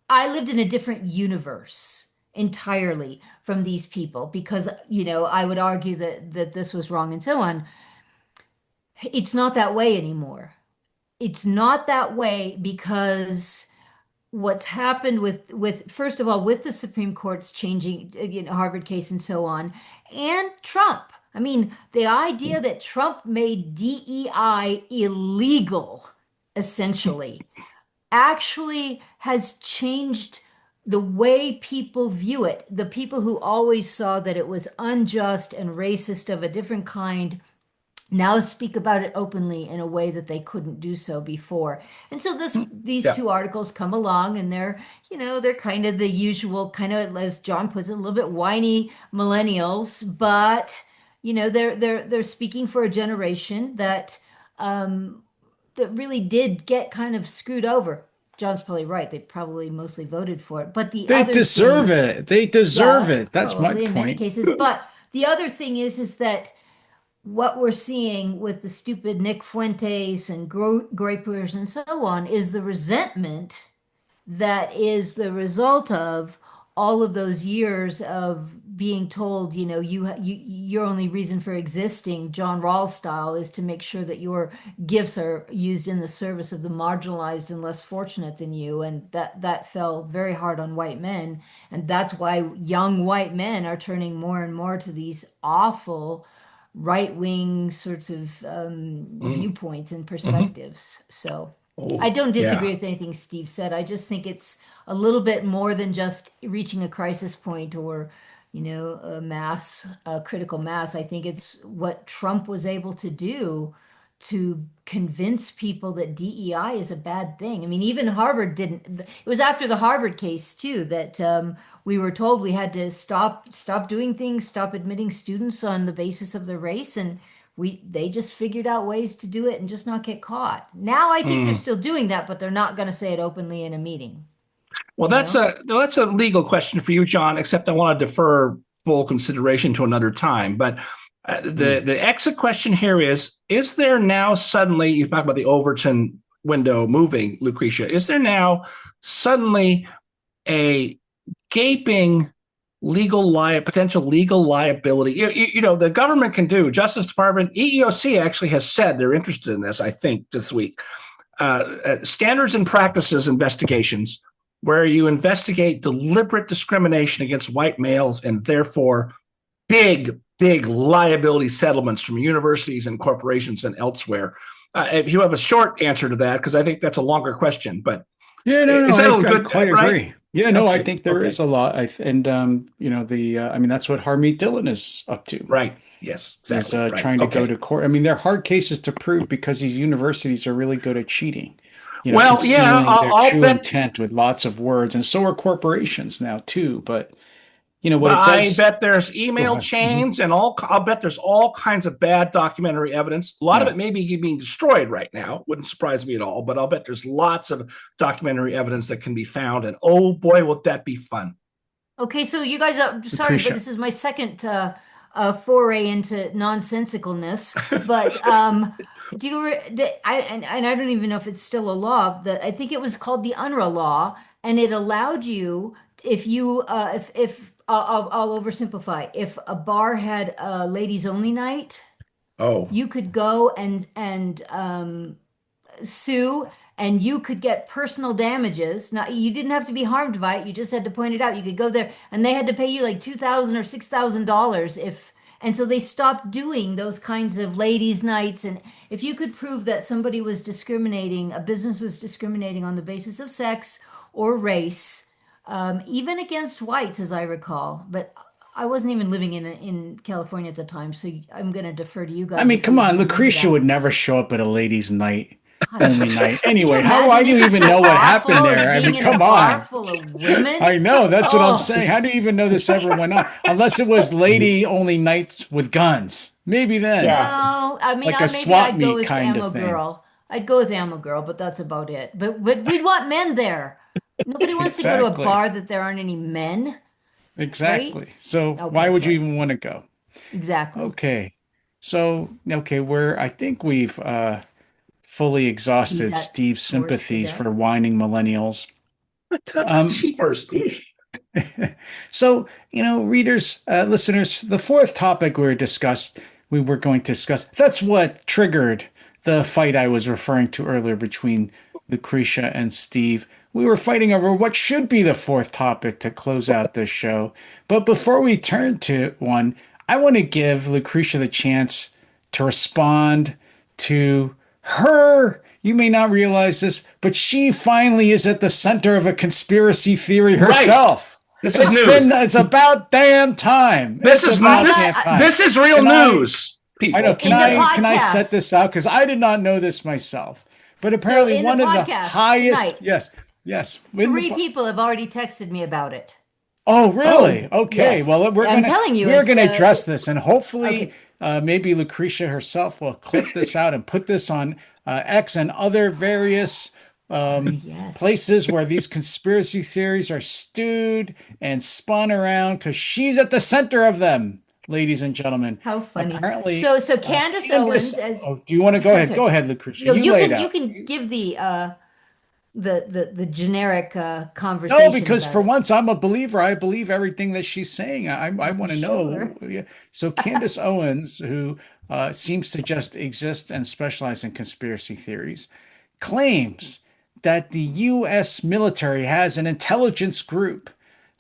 S4: I lived in a different universe entirely from these people because, I would argue that this was wrong and so on. It's not that way anymore. It's not that way because what's happened with first of all, with the Supreme Court's changing, Harvard case and so on, and Trump. I mean, the idea that Trump made DEI illegal, essentially, actually has changed the way people view it. The people who always saw that it was unjust and racist of a different kind now speak about it openly in a way that they couldn't do so before. And so these
S2: Yeah.
S4: two articles come along, and they're kind of the usual, kind of, as John puts it, a little bit whiny millennials, but they're speaking for a generation that really did get kind of screwed over. John's probably right. They probably mostly voted for it. But the
S3: They
S4: other
S3: deserve
S4: thing,
S3: it. They deserve
S4: yeah,
S3: it. That's my
S4: probably in many
S3: point.
S4: cases. But the other thing is that what we're seeing with the stupid Nick Fuentes and Grapers and so on is the resentment that is the result of all of those years of being told, your only reason for existing, John Rawls style, is to make sure that your gifts are used in the service of the marginalized and less fortunate than you, and that fell very hard on white men, and that's why young white men are turning more and more to these awful right-wing sorts of
S2: Mm-hmm.
S4: viewpoints and perspectives. So I
S2: Oh,
S4: don't disagree
S2: yeah.
S4: with anything Steve said. I just think it's a little bit more than just reaching a crisis point or, a critical mass. I think it's what Trump was able to do to convince people that DEI is a bad thing. I mean, even Harvard didn't. It was after the Harvard case too that we were told we had to stop doing things, stop admitting students on the basis of their race, and they just figured out ways to do it and just not get caught. Now I think they're
S2: Mm.
S4: still doing that, but they're not going to say it openly in a meeting.
S2: Well,
S4: You know?
S2: that's a legal question for you, John. Except I want to defer full consideration to another time. But the exit question here is there now suddenly, you talk about the Overton window moving, Lucretia, is there now suddenly a gaping potential legal liability? The government can do, Justice Department, EEOC actually has said they're interested in this, I think, this week. Standards and practices investigations where you investigate deliberate discrimination against white males and therefore big liability settlements from universities and corporations and elsewhere. If you have a short answer to that, because I think that's a longer question, but
S3: Yeah,
S2: is that a
S3: I
S2: good,
S3: quite
S2: right?
S3: agree. Yeah, no, I
S2: Okay,
S3: think there is a lot. I mean, that's what Harmeet Dillon is up to.
S2: right. Yes,
S3: Is
S2: exactly. Right.
S3: trying to go
S2: Okay.
S3: to court. I mean, they're hard cases to prove because these universities are really good at cheating,
S2: Well, yeah,
S3: concealing their
S2: I'll
S3: true
S2: bet.
S3: intent with lots of words, and so are corporations now too. But what
S2: Well,
S3: it
S2: I
S3: does.
S2: bet there's
S3: Go
S2: email
S3: ahead. Mhm.
S2: chains and I'll bet there's all kinds of bad documentary evidence. A lot of
S3: Yeah,
S2: it may be being destroyed right now. Wouldn't surprise me at all, but I'll bet there's lots of documentary evidence that can be found. And oh boy, would that be fun.
S4: Okay, so you guys are sorry, but
S3: Lucretia.
S4: this is my second foray into nonsensicalness. But do you I and I don't even know if it's still a law. That I think it was called the UNRRA law, and it allowed you if you if I'll oversimplify. If a bar had a ladies only night,
S2: Oh,
S4: you could go and sue, and you could get personal damages. Now, you didn't have to be harmed by it. You just had to point it out. You could go there and they had to pay you like $2,000 or $6,000 if, and so they stopped doing those kinds of ladies' nights. And if you could prove that somebody was discriminating, a business was discriminating on the basis of sex or race, even against whites, as I recall, but I wasn't even living in California at the time, so I'm going to defer to you
S3: I
S4: guys
S3: mean,
S4: if you
S3: come on,
S4: remember
S3: Lucretia
S4: that.
S3: would never show up at a ladies' night,
S4: God,
S3: only night.
S4: can you
S3: Anyway, why
S4: imagine
S3: do you
S4: being
S3: even
S4: so
S3: know what happened
S4: awful as
S3: there? I
S4: being
S3: mean,
S4: in a
S3: come
S4: bar
S3: on.
S4: full of women?
S3: I know, that's what I'm
S4: Oh,
S3: saying. How do you even know this ever went on? Unless it was lady only nights with guns. Maybe then,
S2: yeah.
S4: no. I mean,
S3: like a
S4: maybe
S3: swap
S4: I'd go
S3: meet
S4: with
S3: kind of
S4: Ammo
S3: thing.
S4: Girl. I'd go with Ammo Girl, but that's about it. But we'd want men there. Nobody wants to go to a
S3: Exactly.
S4: bar that there aren't any men, right?
S3: Exactly. So why
S4: Okay,
S3: would you
S4: sorry.
S3: even want to go?
S4: Exactly.
S3: Okay. So I think we've fully
S4: Beat
S3: exhausted
S4: that
S3: Steve's
S4: horse to
S3: sympathies
S4: death.
S3: for whining millennials.
S2: But
S3: Um,
S2: cheapers.
S3: So, readers, listeners, the fourth topic we were going to discuss, that's what triggered the fight I was referring to earlier between Lucretia and Steve. We were fighting over what should be the fourth topic to close out this show. But before we turn to one, I want to give Lucretia the chance to respond to her. You may not realize this, but she finally is at the center of a conspiracy theory
S2: Right.
S3: herself.
S2: This is news.
S3: It's about damn time.
S2: This
S3: It's
S2: is
S3: about
S2: this
S3: damn time.
S2: this is real
S3: And I
S2: news. people.
S3: I know.
S4: In the
S3: Can I set
S4: podcast.
S3: this out? Because I did not know this myself. But
S4: So
S3: apparently
S4: in the
S3: one of the
S4: podcast
S3: highest,
S4: tonight,
S3: yes. In the,
S4: 3 people have already texted me about it.
S3: oh, really?
S2: Oh,
S3: Okay.
S4: Yes,
S3: Well,
S4: I'm telling you,
S3: we're
S4: it's
S3: gonna address this, and hopefully,
S4: okay.
S3: maybe Lucretia herself will clip this out and put this on X and other various
S4: Yes.
S3: places where these conspiracy theories are stewed and spun around because she's at the center of them, ladies and gentlemen.
S4: How funny.
S3: Apparently,
S4: So Candace Owens, as
S3: oh, do you want to go
S4: I'm
S3: ahead?
S4: sorry,
S3: Go ahead, Lucretia.
S4: no,
S3: You lay it
S4: you
S3: out.
S4: can give the generic
S3: No,
S4: conversation
S3: because
S4: about
S3: for
S4: it.
S3: once I'm a believer. I believe everything that she's saying. I want to
S4: Sure.
S3: know. Yeah. So Candace Owens, who seems to just exist and specialize in conspiracy theories, claims that the U.S. military has an intelligence group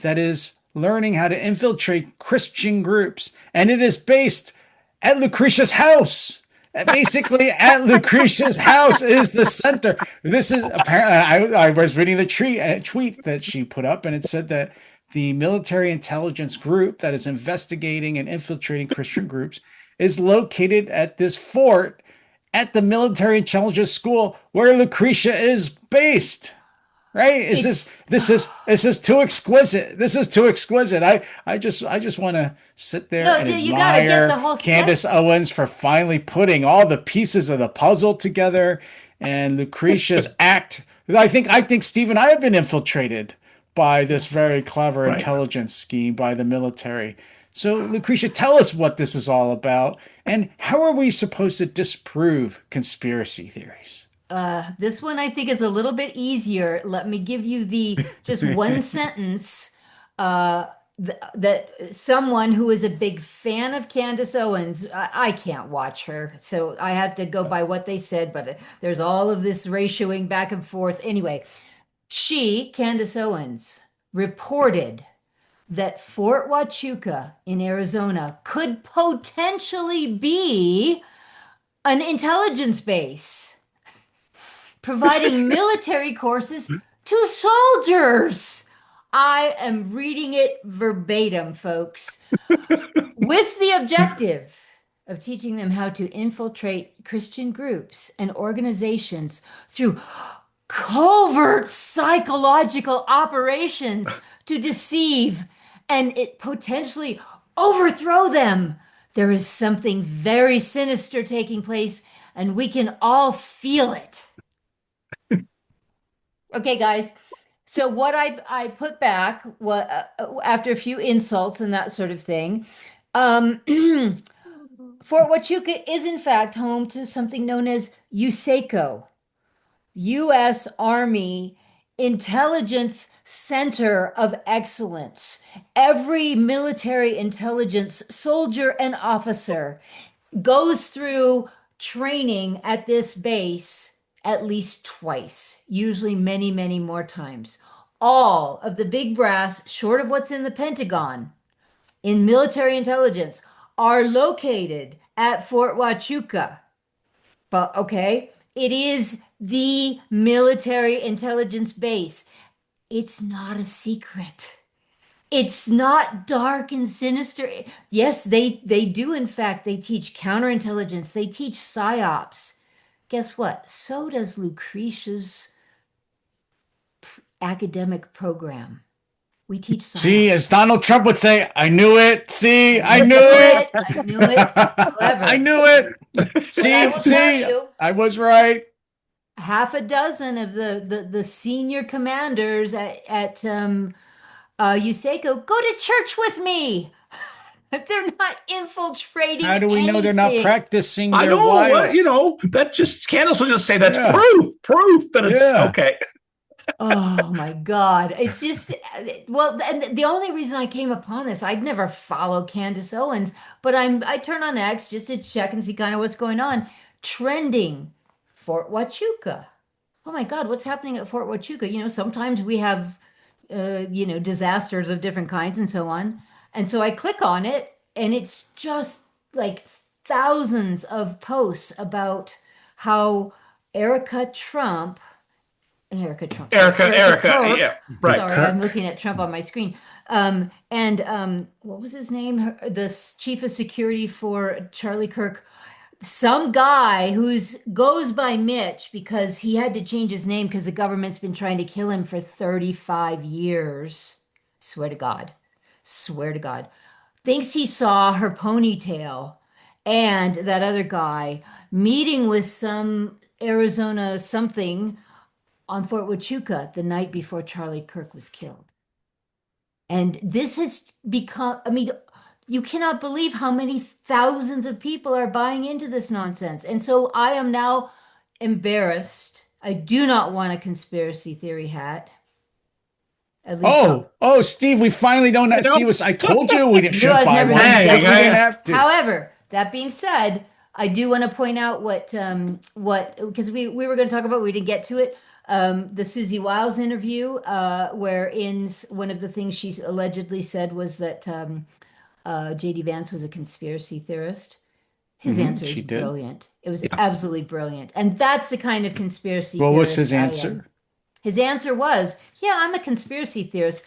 S3: that is learning how to infiltrate Christian groups, and it is based at Lucretia's house. Basically, at Lucretia's house is the center. This is apparently. I was reading the tweet that she put up, and it said that the military intelligence group that is investigating and infiltrating Christian groups is located at this fort at the military intelligence school where Lucretia is based. Right?
S4: It's
S3: This is too exquisite. This is too exquisite. I just want to sit there
S4: no,
S3: and
S4: you got to get the
S3: admire
S4: whole
S3: Candace
S4: sense.
S3: Owens for finally putting all the pieces of the puzzle together and Lucretia's act. I think Steve and I have been infiltrated by this
S4: Yes.
S3: very clever
S2: Right.
S3: intelligence scheme by the military. So, Lucretia, tell us what this is all about and how are we supposed to disprove conspiracy theories?
S4: This one I think is a little bit easier. Let me give you the just one sentence that someone who is a big fan of Candace Owens, I can't watch her, so I have to go by what they said, but there's all of this ratioing back and forth. Anyway, Candace Owens, reported that Fort Huachuca in Arizona could potentially be an intelligence base providing military courses to soldiers. I am reading it verbatim, folks, with the objective of teaching them how to infiltrate Christian groups and organizations through covert psychological operations to deceive and it potentially overthrow them. There is something very sinister taking place, and we can all feel it. Okay, guys. So what I put back after a few insults and that sort of thing, um, Fort Huachuca is in fact home to something known as USACO, U.S. Army Intelligence Center of Excellence. Every military intelligence soldier and officer goes through training at this base at least twice, usually many, many more times. All of the big brass, short of what's in the Pentagon, in military intelligence, are located at Fort Huachuca. But okay, it is the military intelligence base. It's not a secret. It's not dark and sinister. Yes, they do. In fact, they teach counterintelligence. They teach psyops. Guess what? So does Lucretia's academic program. We teach psyops.
S3: See, as Donald Trump would say, I knew it. See, I knew
S4: it.
S3: it.
S4: I knew it. Clever.
S3: I knew it.
S4: I will tell you,
S3: I was right.
S4: half a dozen of the senior commanders at USACO go to church with me. They're not infiltrating.
S3: How do we know they're not
S4: anything.
S3: practicing
S2: I
S3: their
S2: know,
S3: wild?
S2: that just Candace will just say that's
S3: Yeah.
S2: proof that it's
S3: Yeah.
S2: okay.
S4: Oh my God. It's just, well, and the only reason I came upon this, I'd never follow Candace Owens, but I turn on X just to check and see kind of what's going on. Trending Fort Huachuca. Oh my God, what's happening at Fort Huachuca? You know, sometimes we have, disasters of different kinds and so on. And so I click on it and it's just like thousands of posts about how Erica Trump,
S2: Erica,
S4: Kirk.
S2: yeah, right.
S4: Sorry,
S3: Kirk.
S4: I'm looking at Trump on my screen. And what was his name? The chief of security for Charlie Kirk, some guy who's goes by Mitch because he had to change his name because the government's been trying to kill him for 35 years. Swear to God. Swear to God. Thinks he saw her ponytail and that other guy meeting with some Arizona something on Fort Huachuca the night before Charlie Kirk was killed. And this has become, I mean, you cannot believe how many thousands of people are buying into this nonsense. And so I am now embarrassed. I do not want a conspiracy theory hat. At least
S3: Steve, we finally don't see us. I told you we shouldn't buy one. We didn't have to.
S4: However, that being said, I do want to point out what because we were going to talk about, we didn't get to it. The Susie Wiles interview, where in one of the things she allegedly said was that J.D. Vance was a conspiracy theorist. His answer is brilliant. It was absolutely brilliant. And that's the kind of conspiracy theorist.
S3: What was his answer?
S4: His answer was, yeah, I'm a conspiracy theorist.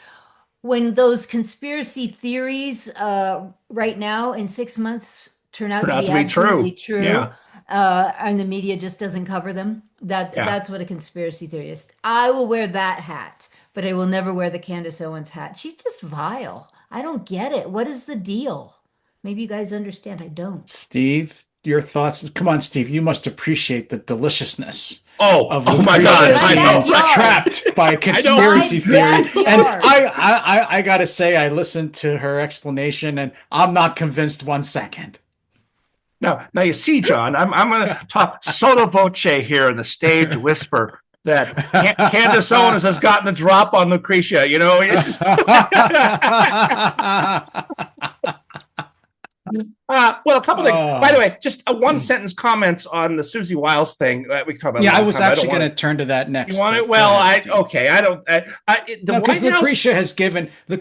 S4: When those conspiracy theories right now in 6 months turn out to be absolutely true,
S2: yeah.
S4: And the media just doesn't cover them, that's what a conspiracy theory is. I will wear that hat, but I will never wear the Candace Owens hat. She's just vile. I don't get it. What is the deal? Maybe you guys understand. I don't.
S3: Steve, your thoughts? Come on, Steve. You must appreciate the deliciousness.
S2: Oh my God!
S3: I know, trapped by a conspiracy theory, and I gotta say, I listened to her explanation, and I'm not convinced 1 second.
S2: Now you see, John, I'm going to talk sotto voce here in the stage whisper that Candace Owens has gotten the drop on Lucretia. You know, it's well, a couple things. By the way, just a one sentence comments on the Susie Wiles thing that we can talk about.
S3: Yeah, I was actually going to turn to that next.
S2: You want it? Well, I don't.
S3: Because Lucretia has given the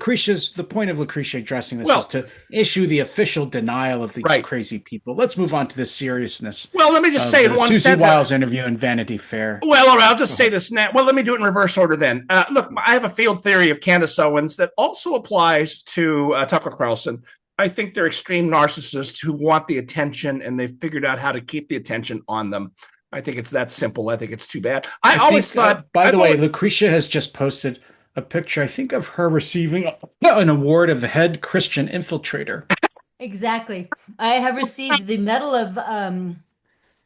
S3: point of Lucretia addressing this was to issue the official denial of these crazy people. Let's move on to the seriousness.
S2: Well, let me just say in one sentence.
S3: Susie Wiles interview in Vanity Fair.
S2: Well, all right, I'll just say this now. Well, let me do it in reverse order then. Look, I have a field theory of Candace Owens that also applies to Tucker Carlson. I think they're extreme narcissists who want the attention, and they've figured out how to keep the attention on them. I think it's that simple. I think it's too bad. I always thought.
S3: By the way, Lucretia has just posted a picture, I think, of her receiving an award of the head Christian infiltrator.
S4: Exactly. I have received the Medal of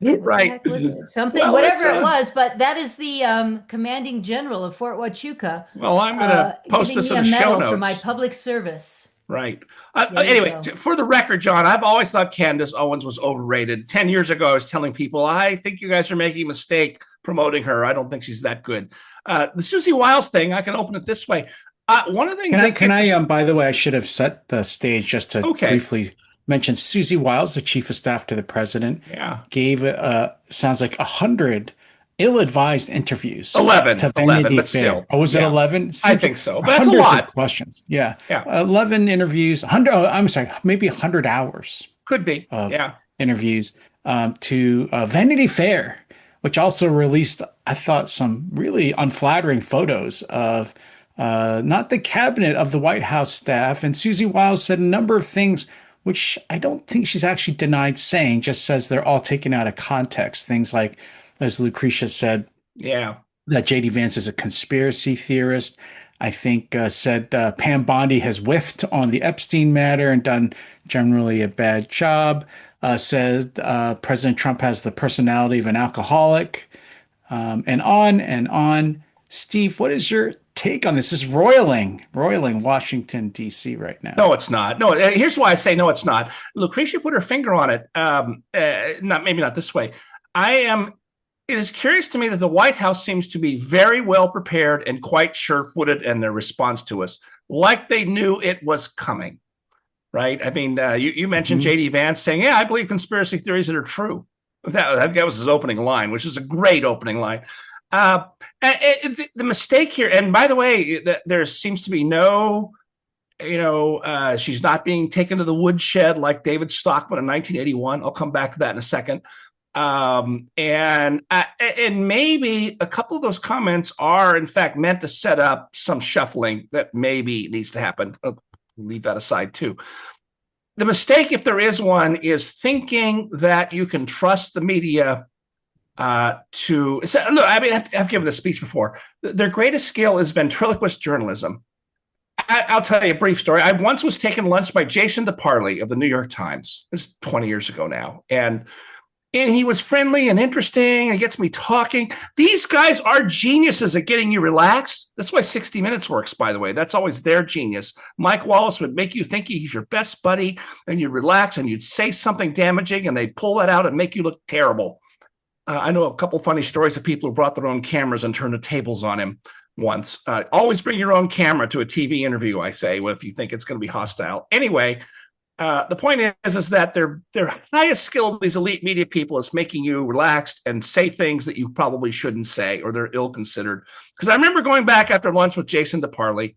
S2: right.
S4: Something, well, whatever it was, but that is the commanding general of Fort Huachuca.
S2: Well, I'm going to post this in the show notes
S4: for my public service.
S2: Right. Anyway, for the record, John, I've always thought Candace Owens was overrated. 10 years ago, I was telling people, I think you guys are making a mistake promoting her. I don't think she's that good. The Susie Wiles thing, I can open it this way. One of the things
S3: by the way, I should have set the stage just to briefly mention Susie Wiles, the chief of staff to the president, gave sounds like 100 ill-advised interviews.
S2: 11, but still.
S3: Oh, was it 11?
S2: I think so, but that's a lot.
S3: Of questions. Yeah. 11 interviews, 100, I'm sorry, maybe 100 hours.
S2: Could be,
S3: interviews to Vanity Fair, which also released, I thought, some really unflattering photos of not the cabinet of the White House staff. And Susie Wiles said a number of things which I don't think she's actually denied saying, just says they're all taken out of context. Things like, as Lucretia said, that J.D. Vance is a conspiracy theorist. I think said Pam Bondi has whiffed on the Epstein matter and done generally a bad job. Said President Trump has the personality of an alcoholic, and on and on. Steve, what is your take on this? This is roiling Washington, D.C. right now.
S2: No, it's not. No, here's why I say no, it's not. Lucretia put her finger on it. Maybe not this way. It is curious to me that the White House seems to be very well prepared and quite sure-footed in their response to us, like they knew it was coming, right? I mean, you mentioned J.D. Vance saying, I believe conspiracy theories that are true. That was his opening line, which is a great opening line. The mistake here, and by the way, there seems to be no, she's not being taken to the woodshed like David Stockman in 1981. I'll come back to that in a second. And maybe a couple of those comments are in fact meant to set up some shuffling that maybe needs to happen. Leave that aside too. The mistake, if there is one, is thinking that you can trust the media to so, look. I mean, I've given this speech before. Their greatest skill is ventriloquist journalism. I'll tell you a brief story. I once was taken lunch by Jason DeParley of the New York Times. This is 20 years ago now, and he was friendly and interesting and gets me talking. These guys are geniuses at getting you relaxed. That's why 60 Minutes works, by the way. That's always their genius. Mike Wallace would make you think he's your best buddy, and you relax and you'd say something damaging, and they'd pull that out and make you look terrible. I know a couple funny stories of people who brought their own cameras and turned the tables on him once. Always bring your own camera to a TV interview, I say, if you think it's going to be hostile. Anyway, the point is that their highest skill of these elite media people is making you relaxed and say things that you probably shouldn't say, or they're ill-considered. Because I remember going back after lunch with Jason DeParley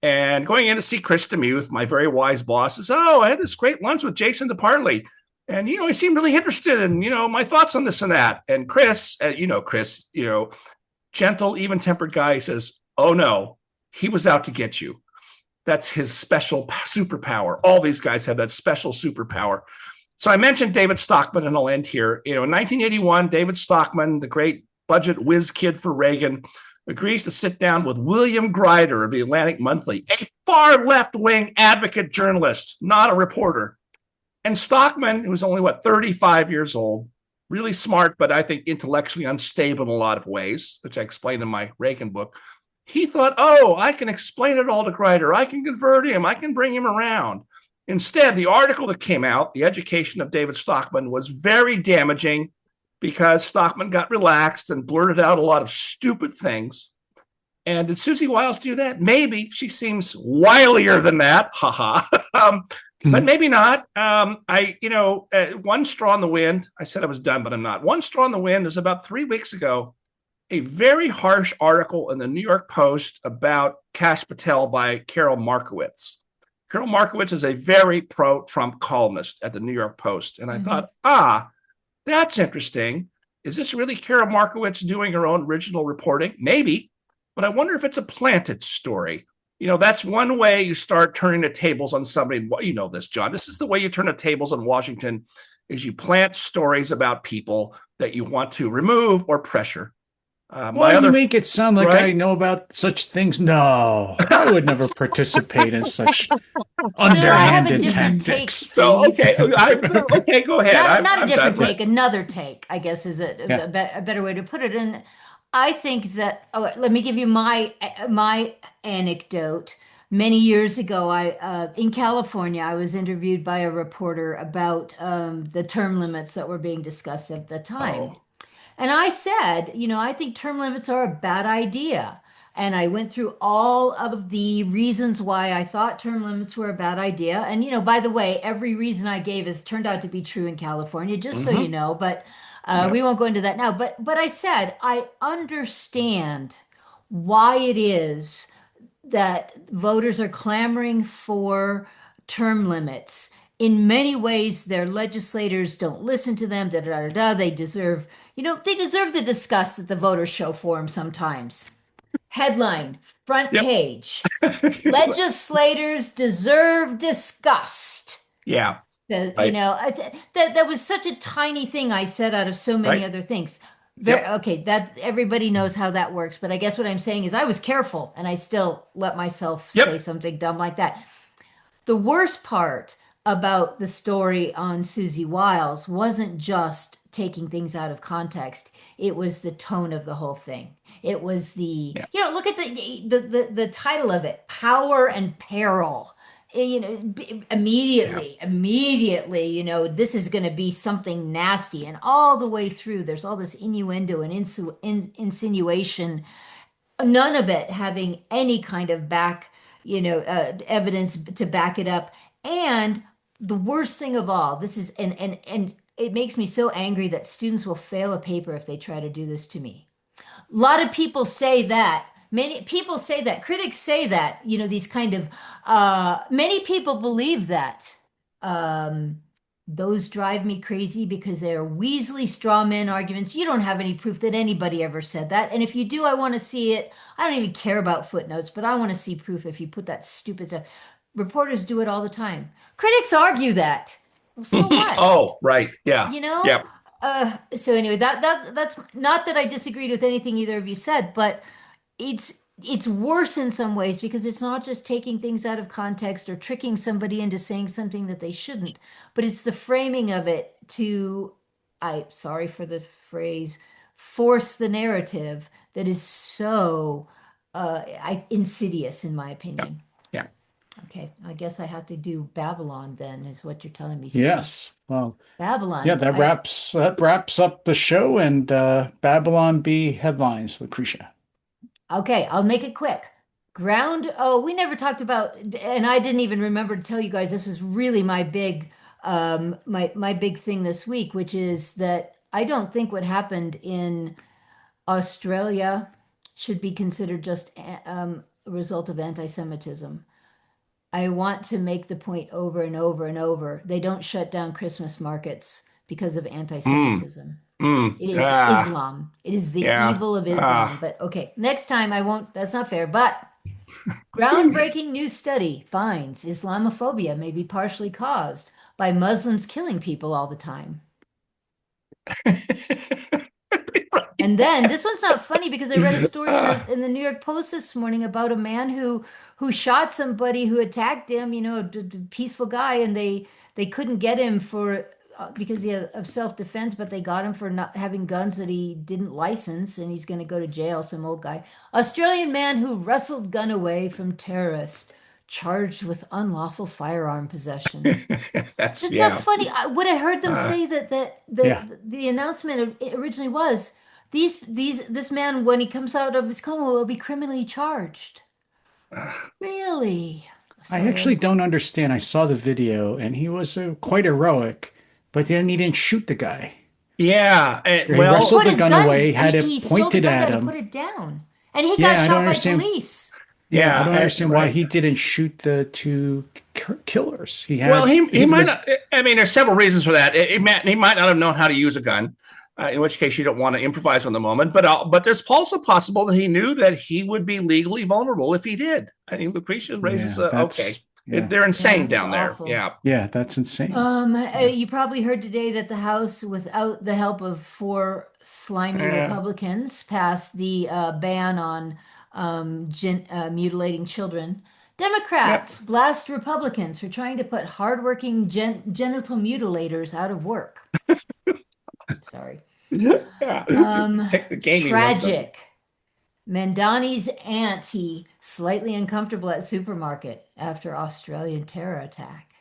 S2: and going in to see Chris DeMuth, my very wise boss, says, "Oh, I had this great lunch with Jason DeParley. And, he seemed really interested in, my thoughts on this and that." And Chris, gentle, even-tempered guy, says, "Oh, no, he was out to get you. That's his special superpower." All these guys have that special superpower. So I mentioned David Stockman, and I'll end here. In 1981, David Stockman, the great budget whiz kid for Reagan, agrees to sit down with William Grider of the Atlantic Monthly, a far left-wing advocate journalist, not a reporter. And Stockman, who was only, 35 years old, really smart, but I think intellectually unstable in a lot of ways, which I explained in my Reagan book. He thought, "Oh, I can explain it all to Grider. I can convert him. I can bring him around." Instead, the article that came out, The Education of David Stockman, was very damaging because Stockman got relaxed and blurted out a lot of stupid things. And did Susie Wiles do that? Maybe. She seems wilier than that. But maybe not. One straw in the wind. I said I was done, but I'm not. One straw in the wind was about 3 weeks ago. A very harsh article in the New York Post about Kash Patel by Carol Markowitz. Carol Markowitz is a very pro-Trump columnist at the New York Post. And I thought, that's interesting. Is this really Carol Markowitz doing her own original reporting? Maybe. But I wonder if it's a planted story. That's one way you start turning the tables on somebody. You know this, John. This is the way you turn the tables on Washington, is you plant stories about people that you want to remove or pressure.
S3: You make it sound like I know about such things. No, I would never participate in such underhanded tactics.
S2: Okay, go ahead.
S4: Not a different take, another take, I guess, is a better way to put it. And I think that, let me give you my anecdote. Many years ago, in California, I was interviewed by a reporter about the term limits that were being discussed at the time. And I said, I think term limits are a bad idea. And I went through all of the reasons why I thought term limits were a bad idea. And, by the way, every reason I gave has turned out to be true in California, just so you know. But we won't go into that now. But I said, I understand why it is that voters are clamoring for term limits. In many ways, their legislators don't listen to them. They deserve, the disgust that the voters show for them sometimes. Headline, front page. Legislators deserve disgust.
S2: Yeah.
S4: That was such a tiny thing I said out of so many other things. Okay, that everybody knows how that works. But I guess what I'm saying is I was careful, and I still let myself say something dumb like that. The worst part about the story on Susie Wiles wasn't just taking things out of context. It was the tone of the whole thing. It was look at the title of it, Power and Peril. Immediately, this is going to be something nasty. And all the way through, there's all this innuendo and insinuation, none of it having any kind of evidence to back it up. And the worst thing of all, this is, and it makes me so angry that students will fail a paper if they try to do this to me. A lot of people say that. Many people say that. Critics say that. These kind of, many people believe that. Those drive me crazy because they are Weasley straw man arguments. You don't have any proof that anybody ever said that. And if you do, I want to see it. I don't even care about footnotes, but I want to see proof if you put that stupid stuff. Reporters do it all the time. Critics argue that. Well, so what?
S2: Oh, right. Yeah.
S4: You know?
S2: Yeah.
S4: So anyway, that's not that I disagreed with anything either of you said, but it's worse in some ways because it's not just taking things out of context or tricking somebody into saying something that they shouldn't, but it's the framing of it to, sorry for the phrase, force the narrative that is so insidious in my opinion.
S2: Yeah.
S4: Okay, I guess I have to do Babylon then, is what you're telling me, Steve.
S3: Yes. Well,
S4: Babylon.
S3: yeah, that wraps up the show, and Babylon B headlines, Lucretia.
S4: Okay, I'll make it quick. We never talked about, and I didn't even remember to tell you guys, this was really my big my big thing this week, which is that I don't think what happened in Australia should be considered just a result of anti-Semitism. I want to make the point over and over and over. They don't shut down Christmas markets because of anti-Semitism. It is Islam. It is the evil of Islam. But okay, next time I won't. That's not fair. But groundbreaking new study finds Islamophobia may be partially caused by Muslims killing people all the time. And then this one's not funny because I read a story in the New York Post this morning about a man who shot somebody who attacked him, a peaceful guy, and they couldn't get him for because of self-defense, but they got him for not having guns that he didn't license, and he's going to go to jail, some old guy. Australian man who wrestled gun away from terrorist charged with unlawful firearm possession. That's not funny. What I heard them say that the announcement originally was this man, when he comes out of his coma, will be criminally charged. Really?
S3: I actually don't understand. I saw the video, and he was quite heroic, but then he didn't shoot the guy.
S2: Yeah.
S3: He wrestled the gun away, had it pointed at him.
S4: Put it down. And he got shot by police.
S3: Yeah, I don't understand why he didn't shoot the two killers. He
S2: might not. I mean, there's several reasons for that. He might not have known how to use a gun, in which case you don't want to improvise on the moment. But there's also possible that he knew that he would be legally vulnerable if he did. I think Lucretia raises okay. Yeah. They're insane down there.
S4: Awful.
S3: Yeah, that's insane.
S4: You probably heard today that the House, without the help of 4 slimy Republicans, passed the ban on mutilating children. Democrats blast Republicans for trying to put hardworking genital mutilators out of work. Sorry. Tragic. Mandani's auntie slightly uncomfortable at supermarket after Australian terror attack.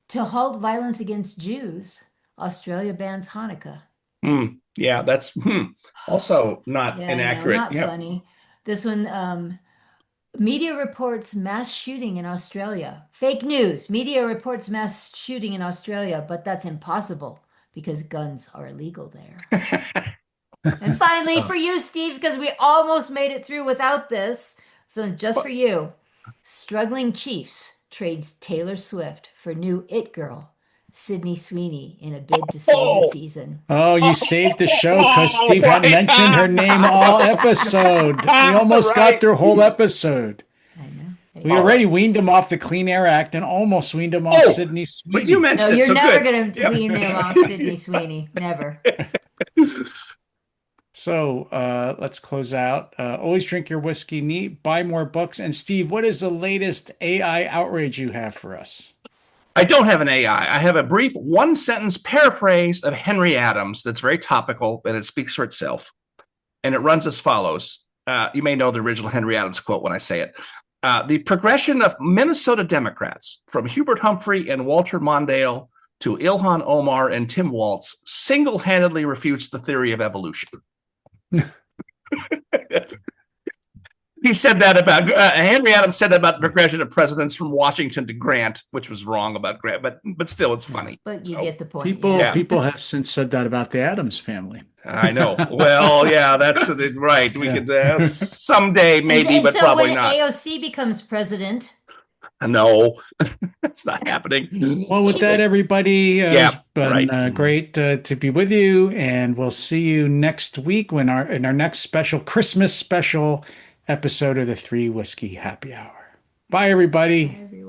S4: To halt violence against Jews, Australia bans Hanukkah.
S2: Yeah, that's also not inaccurate.
S4: Not funny. This one, media reports mass shooting in Australia. Fake news. Media reports mass shooting in Australia, but that's impossible because guns are illegal there. And finally, for you, Steve, because we almost made it through without this, so just for you, struggling Chiefs trades Taylor Swift for new it girl Sydney Sweeney in a bid to save the season.
S3: Oh, you saved the show because Steve hadn't mentioned her name all episode. We almost got through a whole episode.
S4: I know.
S3: We already weaned him off the Clean Air Act and almost weaned him off Sydney Sweeney.
S2: But you mentioned
S4: you're never going to wean him off Sydney Sweeney. Never.
S3: So let's close out. Always drink your whiskey neat, buy more books. And Steve, what is the latest AI outrage you have for us?
S2: I don't have an AI. I have a brief 1-sentence paraphrase of Henry Adams that's very topical, and it speaks for itself. And it runs as follows. You may know the original Henry Adams quote when I say it. The progression of Minnesota Democrats from Hubert Humphrey and Walter Mondale to Ilhan Omar and Tim Walz single-handedly refutes the theory of evolution. He said that about Henry Adams said that about the progression of presidents from Washington to Grant, which was wrong about Grant, but still, it's funny.
S4: But you get the point.
S3: People have since said that about the Adams family.
S2: I know. Well, yeah, that's right. We could someday, maybe, but
S4: so
S2: probably
S4: when
S2: not.
S4: AOC becomes president,
S2: No, that's not happening.
S3: Well, with that, everybody,
S2: Yeah,
S3: it's been
S2: right.
S3: great to be with you, and we'll see you next week when in our next special Christmas special episode of the Three Whiskey Happy Hour. Bye, everybody.
S4: Everyone.